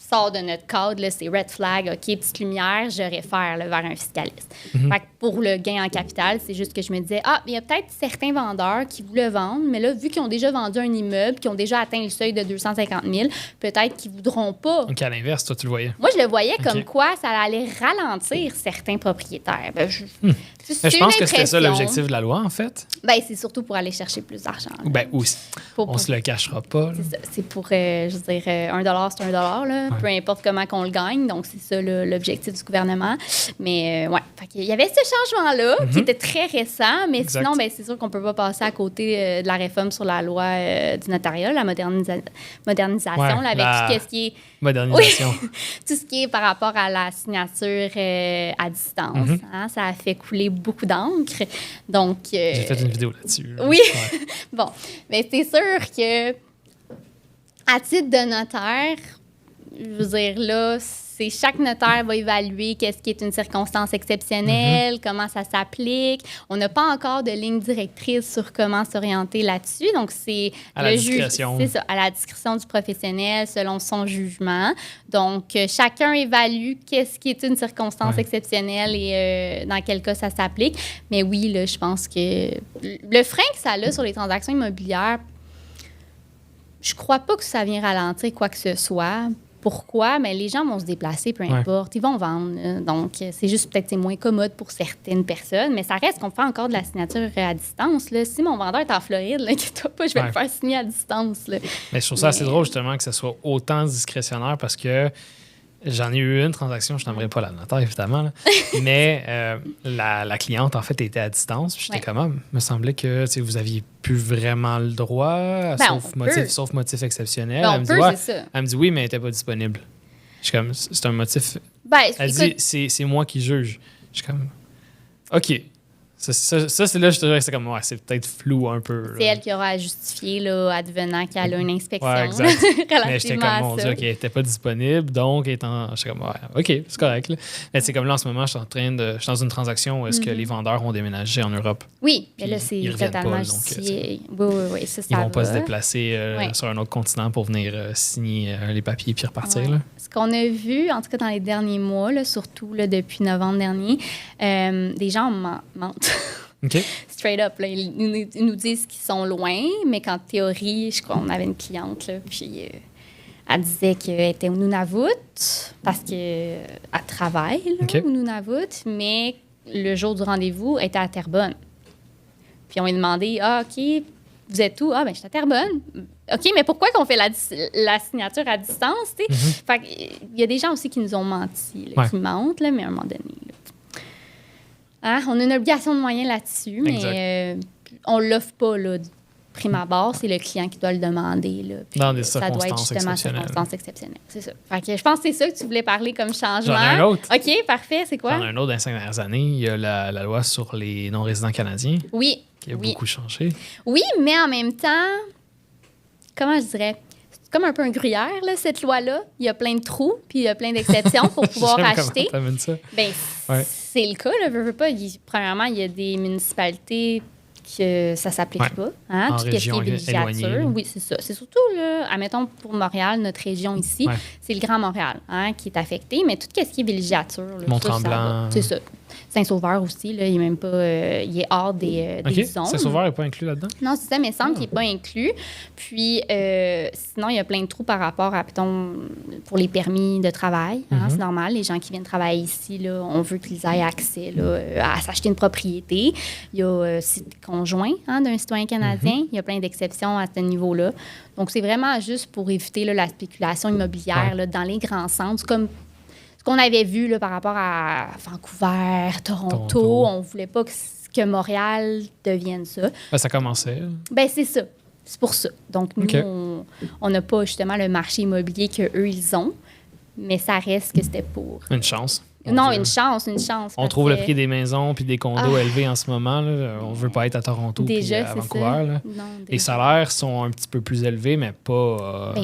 sort de notre cadre, là, c'est red flag, OK, petite lumière, je réfère là, vers un fiscaliste. Fait que pour le gain en capital, c'est juste que je me disais, il y a peut-être certains vendeurs qui voulaient vendre, mais là, vu qu'ils ont déjà vendu un immeuble, qui ont déjà atteint le seuil de 250 000, peut-être qu'ils ne voudront pas. Donc, à l'inverse, toi, tu le voyais. Moi, je le voyais comme quoi ça allait ralentir certains propriétaires. Je pense que c'était ça l'objectif de la loi, en fait. C'est surtout pour aller chercher plus d'argent. Aussi. On se le cachera pas. C'est pour, je veux dire, $1, c'est $1, là, peu importe comment qu'on le gagne. Donc, c'est ça l'objectif du gouvernement. Mais, il y avait ce changement-là qui était très récent, mais sinon, c'est sûr qu'on peut pas passer à côté de la réforme sur la loi du notariat, la modernisation, là, avec tout ce qui est... Modernisation. Tout ce qui est par rapport à la signature à distance. Hein, ça a fait couler beaucoup d'encre. Donc... J'ai fait une vidéo là-dessus. Oui. Bon. Mais c'est sûr que, à titre de notaire, je veux dire, là, chaque notaire va évaluer qu'est-ce qui est une circonstance exceptionnelle, comment ça s'applique. On n'a pas encore de ligne directrice sur comment s'orienter là-dessus. Donc, c'est à la discrétion. C'est ça, à la discrétion du professionnel selon son jugement. Donc, chacun évalue qu'est-ce qui est une circonstance exceptionnelle et dans quel cas ça s'applique. Mais oui, là, je pense que le frein que ça a sur les transactions immobilières, je crois pas que ça vient ralentir quoi que ce soit. Pourquoi? Mais les gens vont se déplacer, peu importe. Ils vont vendre. Donc, c'est juste peut-être moins commode pour certaines personnes, mais ça reste qu'on fait encore de la signature à distance. Là. Si mon vendeur est en Floride, inquiète-toi pas, je vais le faire signer à distance. Là. Mais je trouve ça assez drôle, justement, que ce soit autant discrétionnaire parce que j'en ai eu une transaction, je n'aimerais pas la notaire, évidemment, là, mais la cliente, en fait, était à distance. Puis j'étais comme, me semblait que vous aviez plus vraiment le droit, sauf motif exceptionnel. Elle me dit oui, mais elle n'était pas disponible. Je suis comme, c'est un motif. Elle dit, c'est moi qui juge. Je suis comme, OK. Ça, c'est là, je te dirais que c'est comme, c'est peut-être flou un peu. C'est elle qui aura à justifier, là, advenant qu'elle a une inspection. Ouais, exact. Mais j'étais comme, mon Dieu, OK, elle n'était pas disponible, donc j'étais comme, OK, c'est correct. Là. Mais c'est comme là, en ce moment, je suis dans une transaction où est-ce que les vendeurs ont déménagé en Europe. Oui, mais là, c'est totalement justifié. Oui, ça ils vont pas se déplacer sur un autre continent pour venir signer les papiers puis repartir. Ouais. Là. Ce qu'on a vu, en tout cas dans les derniers mois, là, surtout là, depuis novembre dernier, des gens mentent. Okay. Straight up, là, ils nous disent qu'ils sont loin, mais qu'en théorie, je crois qu'on avait une cliente, là, puis elle disait qu'elle était au Nunavut parce qu'elle travaille au Nunavut, mais le jour du rendez-vous, elle était à Terrebonne. Puis on lui a demandé, OK, vous êtes où? Je suis à Terrebonne. OK, mais pourquoi qu'on fait la signature à distance? Fait il y a des gens aussi qui nous ont menti, là, qui mentent, là, mais à un moment donné, là, on a une obligation de moyens là-dessus, mais on ne l'offre pas là, prime abord. C'est le client qui doit le demander. Là, dans des circonstances ça doit être justement exceptionnelles. Circonstances exceptionnelles. C'est ça. Fait que je pense que c'est ça que tu voulais parler comme changement. J'en ai un autre. OK, parfait. C'est quoi? J'en ai un autre dans les 5 dernières années. Il y a la loi sur les non-résidents canadiens. Oui. Qui a beaucoup changé. Oui, mais en même temps, comment je dirais? comme un peu un gruyère, là, cette loi-là. Il y a plein de trous, puis il y a plein d'exceptions pour pouvoir acheter. Comment ça? Bien, c'est le cas, là, veux pas. Premièrement, il y a des municipalités que ça ne s'applique pas. Hein? En tout ce qui est villégiature. Oui, c'est ça. C'est surtout, là, admettons, pour Montréal, notre région ici, c'est le Grand Montréal qui est affecté, mais tout ce qui est villégiature. Mont-Tremblant. C'est ça. Saint-Sauveur aussi, là, il est même pas... il est hors des zones. Saint-Sauveur n'est pas inclus là-dedans? Non, c'est ça, mais il semble qu'il n'est pas inclus. Puis, sinon, il y a plein de trous par rapport à, pour les permis de travail. C'est normal. Les gens qui viennent travailler ici, là, on veut qu'ils aient accès là, à s'acheter une propriété. Il y a conjoint d'un citoyen canadien. Il y a plein d'exceptions à ce niveau-là. Donc, c'est vraiment juste pour éviter là, la spéculation immobilière là, dans les grands centres, comme qu'on avait vu là, par rapport à Vancouver, Toronto. On ne voulait pas que Montréal devienne ça. Ça commençait. Bien, c'est ça. C'est pour ça. Donc, nous, on n'a pas justement le marché immobilier qu'eux, ils ont, mais ça reste que c'était pour... Une chance. Une chance. On trouve le prix des maisons puis des condos élevés en ce moment. Là. On ne veut pas être à Toronto puis à Vancouver. Là. Non, les salaires sont un petit peu plus élevés, mais pas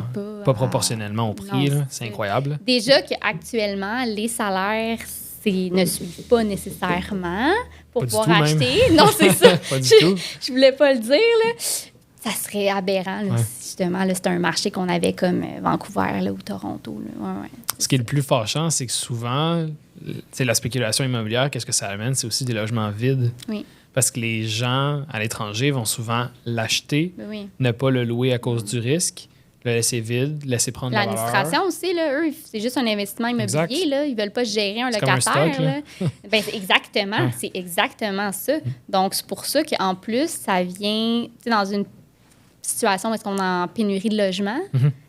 proportionnellement au prix. C'est incroyable. Déjà qu'actuellement, les salaires ne suivent pas nécessairement pour pouvoir acheter. Même. Non, c'est ça. Pas du tout. Je voulais pas le dire. Là. Ça serait aberrant, là, si justement, là, c'est un marché qu'on avait comme Vancouver là, ou Toronto. Là. Ce qui est le plus fâchant, c'est que souvent, la spéculation immobilière, qu'est-ce que ça amène? C'est aussi des logements vides. Oui. Parce que les gens à l'étranger vont souvent l'acheter, ne pas le louer à cause du risque, le laisser vide, laisser prendre la valeur. L'administration aussi, là, eux, c'est juste un investissement immobilier. Là. Ils ne veulent pas gérer un locataire. Comme un stock, là. Ben, exactement. C'est exactement ça. Donc, c'est pour ça qu'en plus, ça vient dans une situation où est-ce qu'on est en pénurie de logement.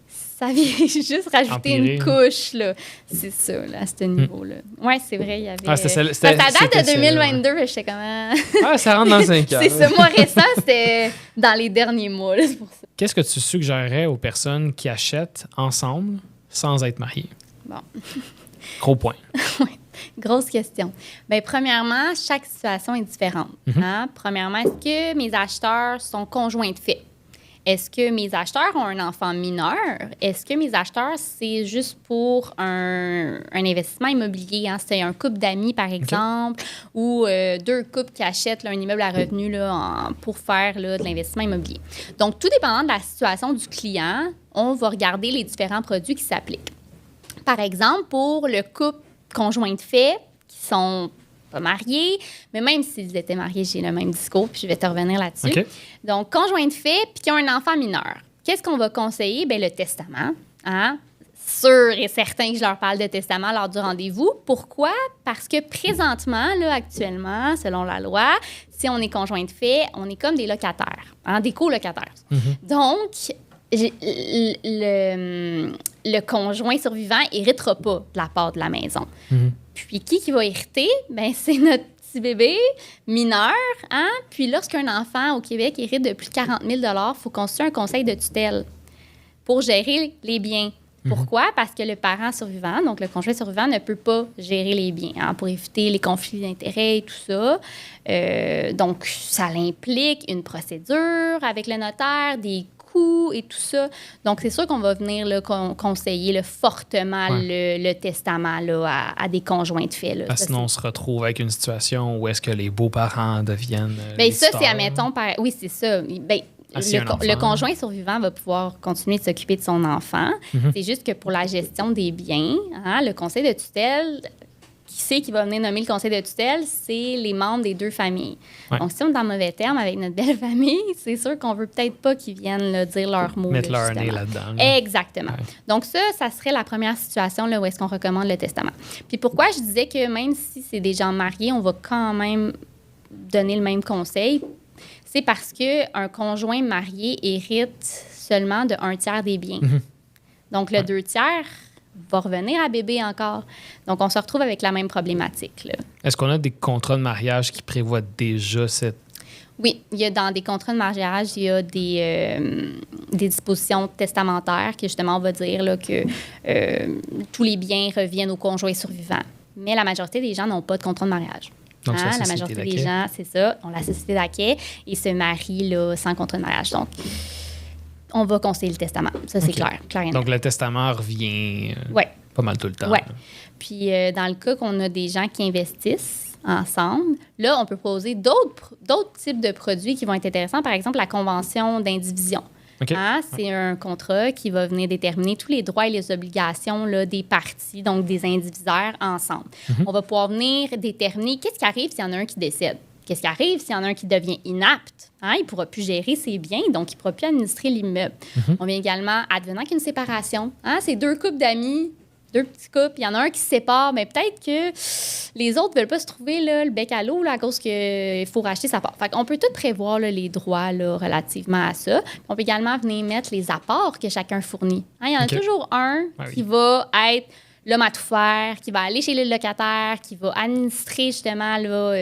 Ça vient juste rajouter une couche, là. C'est ça, là, à ce niveau-là. Oui, c'est vrai, il y avait... ça date de 2022, je sais comment... ça rentre dans 5 ans. C'est ce mois récent, c'était dans les derniers mois, là, c'est pour ça. Qu'est-ce que tu suggérerais aux personnes qui achètent ensemble sans être mariées? Bon. Gros point. Oui. Grosse question. Bien, premièrement, chaque situation est différente. Premièrement, est-ce que mes acheteurs sont conjoints de fait? Est-ce que mes acheteurs ont un enfant mineur? Est-ce que mes acheteurs, c'est juste pour un investissement immobilier? C'est un couple d'amis, par exemple, ou 2 couples qui achètent là, un immeuble à revenu là, pour faire là, de l'investissement immobilier. Donc, tout dépendant de la situation du client, on va regarder les différents produits qui s'appliquent. Par exemple, pour le couple conjoint de fait, qui sont pas mariés, mais même s'ils étaient mariés, j'ai le même discours, puis je vais te revenir là-dessus. Okay. Donc, conjoint de fait, puis qui ont un enfant mineur. Qu'est-ce qu'on va conseiller? Bien, le testament. Sûr et certain que je leur parle de testament lors du rendez-vous. Pourquoi? Parce que présentement, là, actuellement, selon la loi, si on est conjoint de fait, on est comme des locataires, des colocataires. Donc, le conjoint survivant héritera pas de la part de la maison. Puis, qui va hériter? Bien, c'est notre petit bébé mineur. Puis, lorsqu'un enfant au Québec hérite de plus de 40 000 $, il faut constituer un conseil de tutelle pour gérer les biens. Pourquoi? Parce que le parent survivant, donc le conjoint survivant, ne peut pas gérer les biens pour éviter les conflits d'intérêts et tout ça. Donc, ça implique une procédure avec le notaire, des coûts et tout ça. Donc, c'est sûr qu'on va venir là, conseiller là, fortement le testament là, à des conjoints de fait. Là. Parce que sinon, on se retrouve avec une situation où est-ce que les beaux-parents deviennent bien, ça, c'est, admettons, oui, c'est ça. Bien, le conjoint survivant va pouvoir continuer de s'occuper de son enfant. C'est juste que pour la gestion des biens, le conseil de tutelle, qui c'est qui va venir nommer le conseil de tutelle? C'est les membres des 2 familles. Donc, si on est en mauvais terme avec notre belle famille, c'est sûr qu'on veut peut-être pas qu'ils viennent là, dire leurs mots. Mettre leur nez là-dedans. Là. Exactement. Donc, ça serait la première situation là, où est-ce qu'on recommande le testament. Puis pourquoi je disais que même si c'est des gens mariés, on va quand même donner le même conseil? C'est parce qu'un conjoint marié hérite seulement de 1/3 des biens. Donc, le 2/3 va revenir à bébé encore. Donc, on se retrouve avec la même problématique. Là. Est-ce qu'on a des contrats de mariage qui prévoient déjà cette... Oui, il y a dans des contrats de mariage, il y a des dispositions testamentaires qui, justement, on va dire là, que tous les biens reviennent au conjoint survivant. Mais la majorité des gens n'ont pas de contrat de mariage. Donc, la majorité des gens, c'est ça, ont la société d'acquet et se marient là, sans contrat de mariage. Donc, on va conseiller le testament. Ça, c'est clair et net. Donc, le testament revient pas mal tout le temps. Oui. Puis, dans le cas qu'on a des gens qui investissent ensemble, là, on peut proposer d'autres types de produits qui vont être intéressants. Par exemple, la convention d'indivision. Okay. C'est un contrat qui va venir déterminer tous les droits et les obligations là, des parties, donc des indivisaires ensemble. On va pouvoir venir déterminer qu'est-ce qui arrive s'il y en a un qui décède. Qu'est-ce qui arrive s'il y en a un qui devient inapte? Il ne pourra plus gérer ses biens, donc il ne pourra plus administrer l'immeuble. On vient également, advenant qu'il y a une séparation. C'est 2 couples d'amis, 2 petits couples. Il y en a un qui se sépare, mais peut-être que les autres ne veulent pas se trouver là, le bec à l'eau là, à cause qu'il faut racheter sa part. Fait qu'on peut tout prévoir là, les droits là, relativement à ça. On peut également venir mettre les apports que chacun fournit. Il y en a toujours un qui va être l'homme à tout faire, qui va aller chez le locataire, qui va administrer justement là,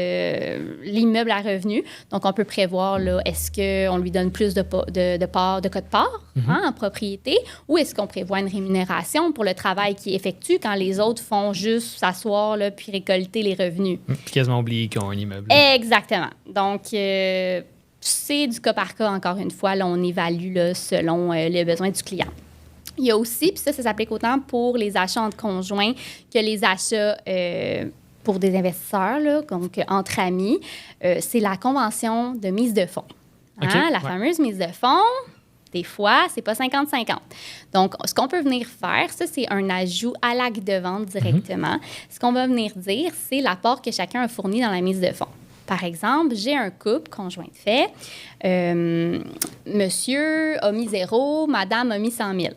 l'immeuble à revenus. Donc, on peut prévoir, là, est-ce qu'on lui donne plus de code part en propriété ou est-ce qu'on prévoit une rémunération pour le travail qu'il effectue quand les autres font juste s'asseoir là, puis récolter les revenus. Puis quasiment oublier qu'ils ont un immeuble. Exactement. Donc, c'est du cas par cas, encore une fois. Là, on évalue là, selon les besoins du client. Il y a aussi, puis ça s'applique autant pour les achats entre conjoints que les achats pour des investisseurs, là, donc entre amis. C'est la convention de mise de fonds. La fameuse mise de fonds, des fois, c'est pas 50-50. Donc, ce qu'on peut venir faire, ça, c'est un ajout à l'acte de vente directement. Ce qu'on va venir dire, c'est l'apport que chacun a fourni dans la mise de fonds. Par exemple, j'ai un couple conjoint de fait. Monsieur a mis 0, madame a mis 100 000.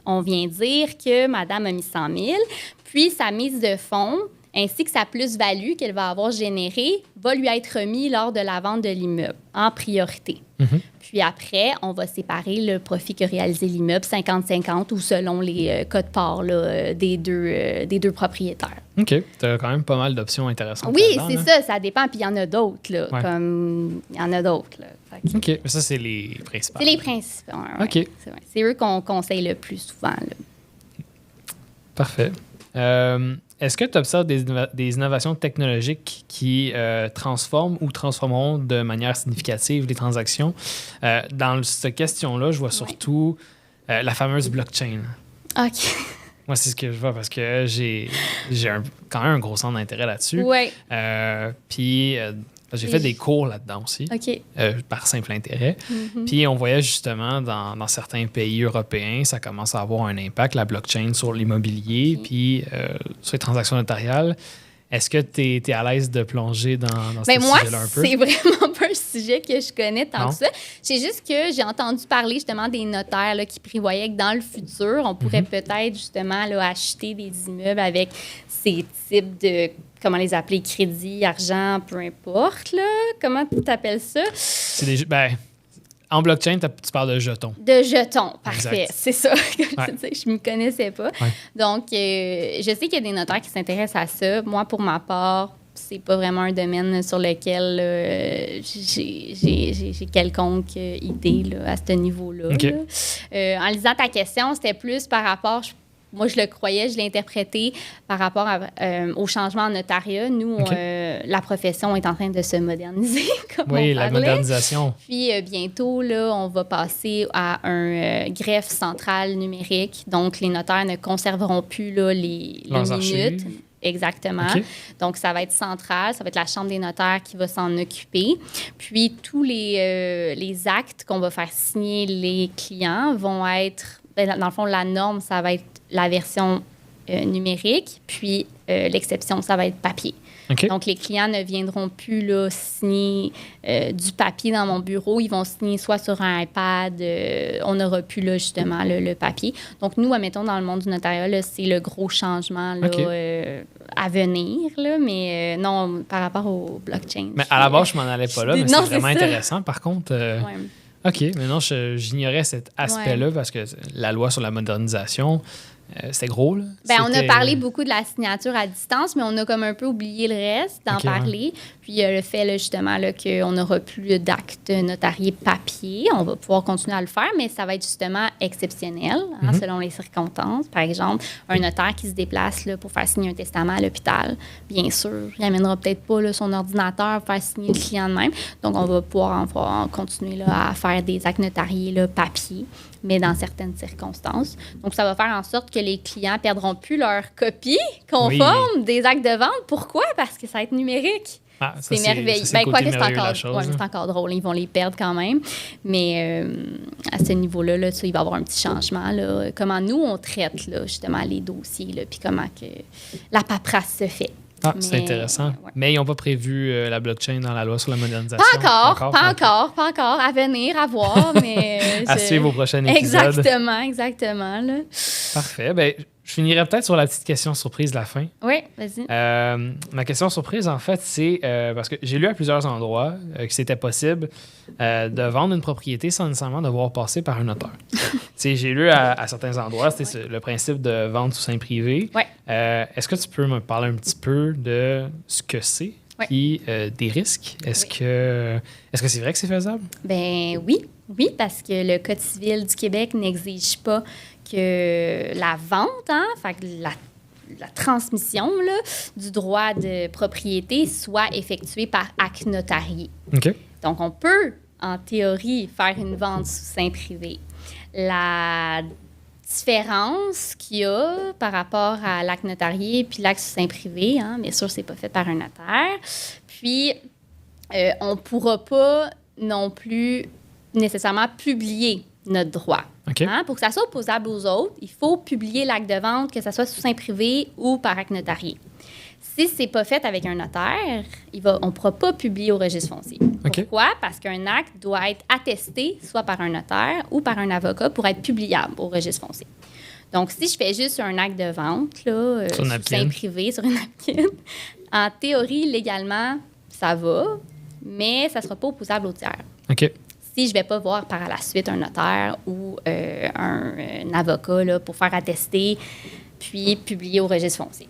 On vient dire que madame a mis 100 000, puis sa mise de fonds ainsi que sa plus-value qu'elle va avoir générée va lui être remis lors de la vente de l'immeuble en priorité. Puis après, on va séparer le profit que réalisé l'immeuble 50-50 ou selon les codes parts là, des deux propriétaires. OK. Tu as quand même pas mal d'options intéressantes. Oui, c'est ça. Ça dépend. Puis il y en a d'autres. Là, comme il y en a d'autres. Là. OK. Mais ça, c'est les principaux. C'est les principaux. OK. C'est eux qu'on conseille le plus souvent. Là. Parfait. Est-ce que tu observes des innovations technologiques qui transforment ou transformeront de manière significative les transactions? Dans cette question-là, je vois surtout la fameuse blockchain. OK. Moi, c'est ce que je vois parce que j'ai quand même un gros centre d'intérêt là-dessus. Oui. Puis j'ai fait des cours là-dedans aussi, par simple intérêt. Puis on voyait justement dans certains pays européens, ça commence à avoir un impact, la blockchain, sur l'immobilier, puis sur les transactions notariales. Est-ce que tu es à l'aise de plonger dans ce sujet-là un peu? Moi, c'est vraiment pas un sujet que je connais tant que ça. C'est juste que j'ai entendu parler justement des notaires là, qui prévoyaient que dans le futur, on pourrait peut-être justement là, acheter des immeubles avec ces types de, comment les appeler, crédit, argent, peu importe. Là. Comment tu appelles ça? C'est des... En blockchain, tu parles de jetons. De jetons, parfait. Exact. C'est ça. Je ne m'y connaissais pas. Donc, je sais qu'il y a des notaires qui s'intéressent à ça. Moi, pour ma part, c'est pas vraiment un domaine sur lequel j'ai quelconque idée là, à ce niveau-là. Okay. Là. En lisant ta question, c'était plus par rapport... Moi, je le croyais, je l'ai interprété par rapport au changement en notariat. Nous, la profession est en train de se moderniser, comme on parlait. La modernisation. Puis bientôt, là, on va passer à un greffe central numérique. Donc, les notaires ne conserveront plus là, les minutes. Exactement. Okay. Donc, ça va être central. Ça va être la Chambre des notaires qui va s'en occuper. Puis, tous les actes qu'on va faire signer les clients vont être... Dans le fond, la norme, ça va être la version numérique, puis l'exception, ça va être papier. Okay. Donc, les clients ne viendront plus là, signer du papier dans mon bureau. Ils vont signer soit sur un iPad. On n'aura plus là, justement le papier. Donc, nous, admettons, dans le monde du notariat, là, c'est le gros changement là, à venir. Là, mais non, par rapport au blockchain. Mais à la base, je m'en allais pas là, mais c'est vraiment intéressant. Par contre... OK, mais non, j'ignorais cet aspect-là parce que la loi sur la modernisation, C'était gros, là? On a parlé beaucoup de la signature à distance, mais on a comme un peu oublié le reste d'en parler. Puis le fait, là, justement, là, qu'on n'aura plus d'actes notariés papier. On va pouvoir continuer à le faire, mais ça va être justement exceptionnel, selon les circonstances. Par exemple, un notaire qui se déplace là, pour faire signer un testament à l'hôpital, bien sûr, il n'amènera peut-être pas là, son ordinateur pour faire signer le client de même. Donc, on va pouvoir continuer là, à faire des actes notariés là, papier, mais dans certaines circonstances. Donc, ça va faire en sorte que les clients ne perdront plus leur copie conforme des actes de vente. Pourquoi? Parce que ça va être numérique. C'est merveilleux. Quoi que c'est encore drôle. Ils vont les perdre quand même. Mais à ce niveau-là, là, il va y avoir un petit changement. Là, comment nous, on traite là, justement les dossiers, là, puis comment que la paperasse se fait. C'est intéressant. Ouais. Mais ils n'ont pas prévu la blockchain dans la loi sur la modernisation? Pas encore. À venir, à voir. Mais à suivre au prochain épisode. Exactement. Là. Parfait. Ben, je finirais peut-être sur la petite question surprise de la fin. Oui, vas-y. Ma question surprise, en fait, c'est parce que j'ai lu à plusieurs endroits que c'était possible de vendre une propriété sans nécessairement devoir passer par un notaire. J'ai lu à certains endroits, c'était le principe de vente sous seing privé. Ouais. Est-ce que tu peux me parler un petit peu de ce que c'est et des risques? Est-ce que c'est vrai que c'est faisable? Ben oui, parce que le Code civil du Québec n'exige pas que la vente, fait que la transmission là, du droit de propriété soit effectuée par acte notarié. OK. Donc, on peut, en théorie, faire une vente sous seing privé. La différence qu'il y a par rapport à l'acte notarié puis l'acte sous seing privé, bien sûr, c'est pas fait par un notaire. Puis, on ne pourra pas non plus nécessairement publier notre droit. Okay. Pour que ça soit opposable aux autres, il faut publier l'acte de vente, que ce soit sous seing privé ou par acte notarié. Si ce n'est pas fait avec un notaire, on ne pourra pas publier au registre foncier. Okay. Pourquoi? Parce qu'un acte doit être attesté soit par un notaire ou par un avocat pour être publiable au registre foncier. Donc, si je fais juste un acte de vente, là, sous seing privé, sur une napkin, en théorie, légalement, ça va, mais ça ne sera pas opposable au tiers. OK. Si je ne vais pas voir par la suite un notaire ou un avocat là, pour faire attester, puis publier au registre foncier.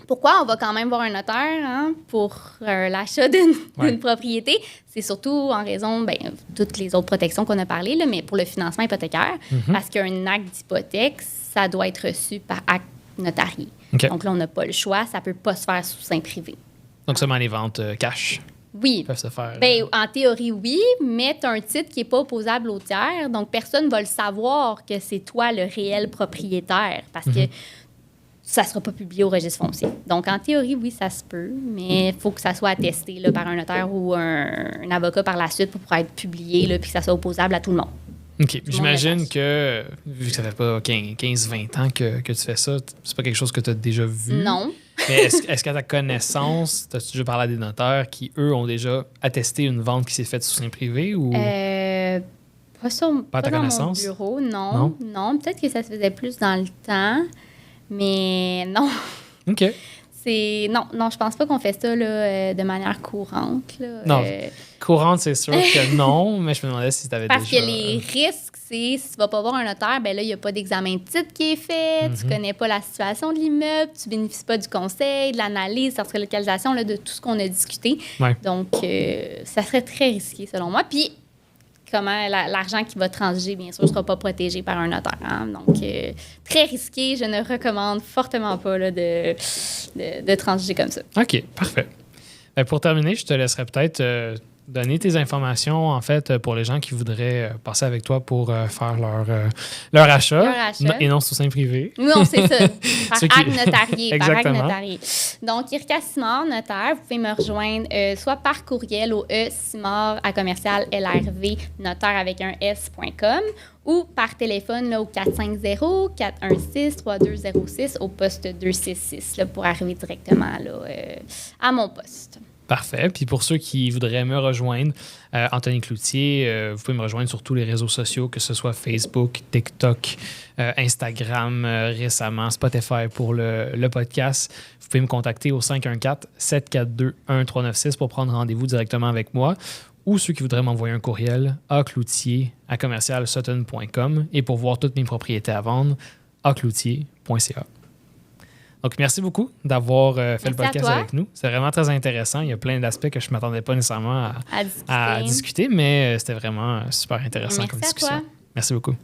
Pourquoi on va quand même voir un notaire pour l'achat d'une propriété? C'est surtout en raison de toutes les autres protections qu'on a parlé, là, mais pour le financement hypothécaire, parce qu'un acte d'hypothèque, ça doit être reçu par acte notarié. Okay. Donc là, on n'a pas le choix, ça ne peut pas se faire sous seing privé. Donc seulement les ventes cash? Oui. Peuvent se faire. En théorie, oui, mais tu as un titre qui n'est pas opposable au tiers, donc personne ne va le savoir que c'est toi le réel propriétaire parce que ça ne sera pas publié au registre foncier. Donc, en théorie, oui, ça se peut, mais il faut que ça soit attesté là, par un notaire ou un avocat par la suite pour pouvoir être publié puis que ça soit opposable à tout le monde. OK. J'imagine que, vu que ça fait pas 15-20 ans que tu fais ça, c'est pas quelque chose que tu as déjà vu. Non. Mais est-ce qu'à ta connaissance, tu as déjà parlé à des notaires qui, eux, ont déjà attesté une vente qui s'est faite sous seing privé? Ou... Pas dans mon bureau, non. Peut-être que ça se faisait plus dans le temps, mais non. OK. Non, je pense pas qu'on fait ça là, de manière courante. Là. Non, courante, c'est sûr que non, mais je me demandais si tu avais déjà... Parce que les risques, c'est si tu vas pas voir un notaire, là, il n'y a pas d'examen de titre qui est fait, tu connais pas la situation de l'immeuble, tu bénéficies pas du conseil, de l'analyse, de la localisation, là, de tout ce qu'on a discuté. Ouais. Donc, ça serait très risqué, selon moi. Puis, comment l'argent qui va transiger, bien sûr, ne sera pas protégé par un notaire. Donc, très risqué. Je ne recommande fortement pas là, de transiger comme ça. OK, parfait. Pour terminer, je te laisserai peut-être donner tes informations, en fait, pour les gens qui voudraient passer avec toi pour faire leur achat. Et non sous seing privé. Non, c'est ça. Par acte notarié. Exactement. Par acte notarié. Donc, Irka Simard, notaire, vous pouvez me rejoindre soit par courriel au simard@lrv notaire avec un s.com ou par téléphone là, au 450-416-3206 au poste 266 là, pour arriver directement là, à mon poste. Parfait. Puis pour ceux qui voudraient me rejoindre, Anthony Cloutier, vous pouvez me rejoindre sur tous les réseaux sociaux, que ce soit Facebook, TikTok, Instagram, récemment, Spotify pour le podcast. Vous pouvez me contacter au 514-742-1396 pour prendre rendez-vous directement avec moi. Ou ceux qui voudraient m'envoyer un courriel à cloutier@commercialsutton.com. Et pour voir toutes mes propriétés à vendre, acloutier.ca. Donc, merci beaucoup d'avoir fait le podcast avec nous. C'est vraiment très intéressant. Il y a plein d'aspects que je ne m'attendais pas nécessairement à discuter, mais c'était vraiment super intéressant comme discussion. Merci à toi. Merci beaucoup.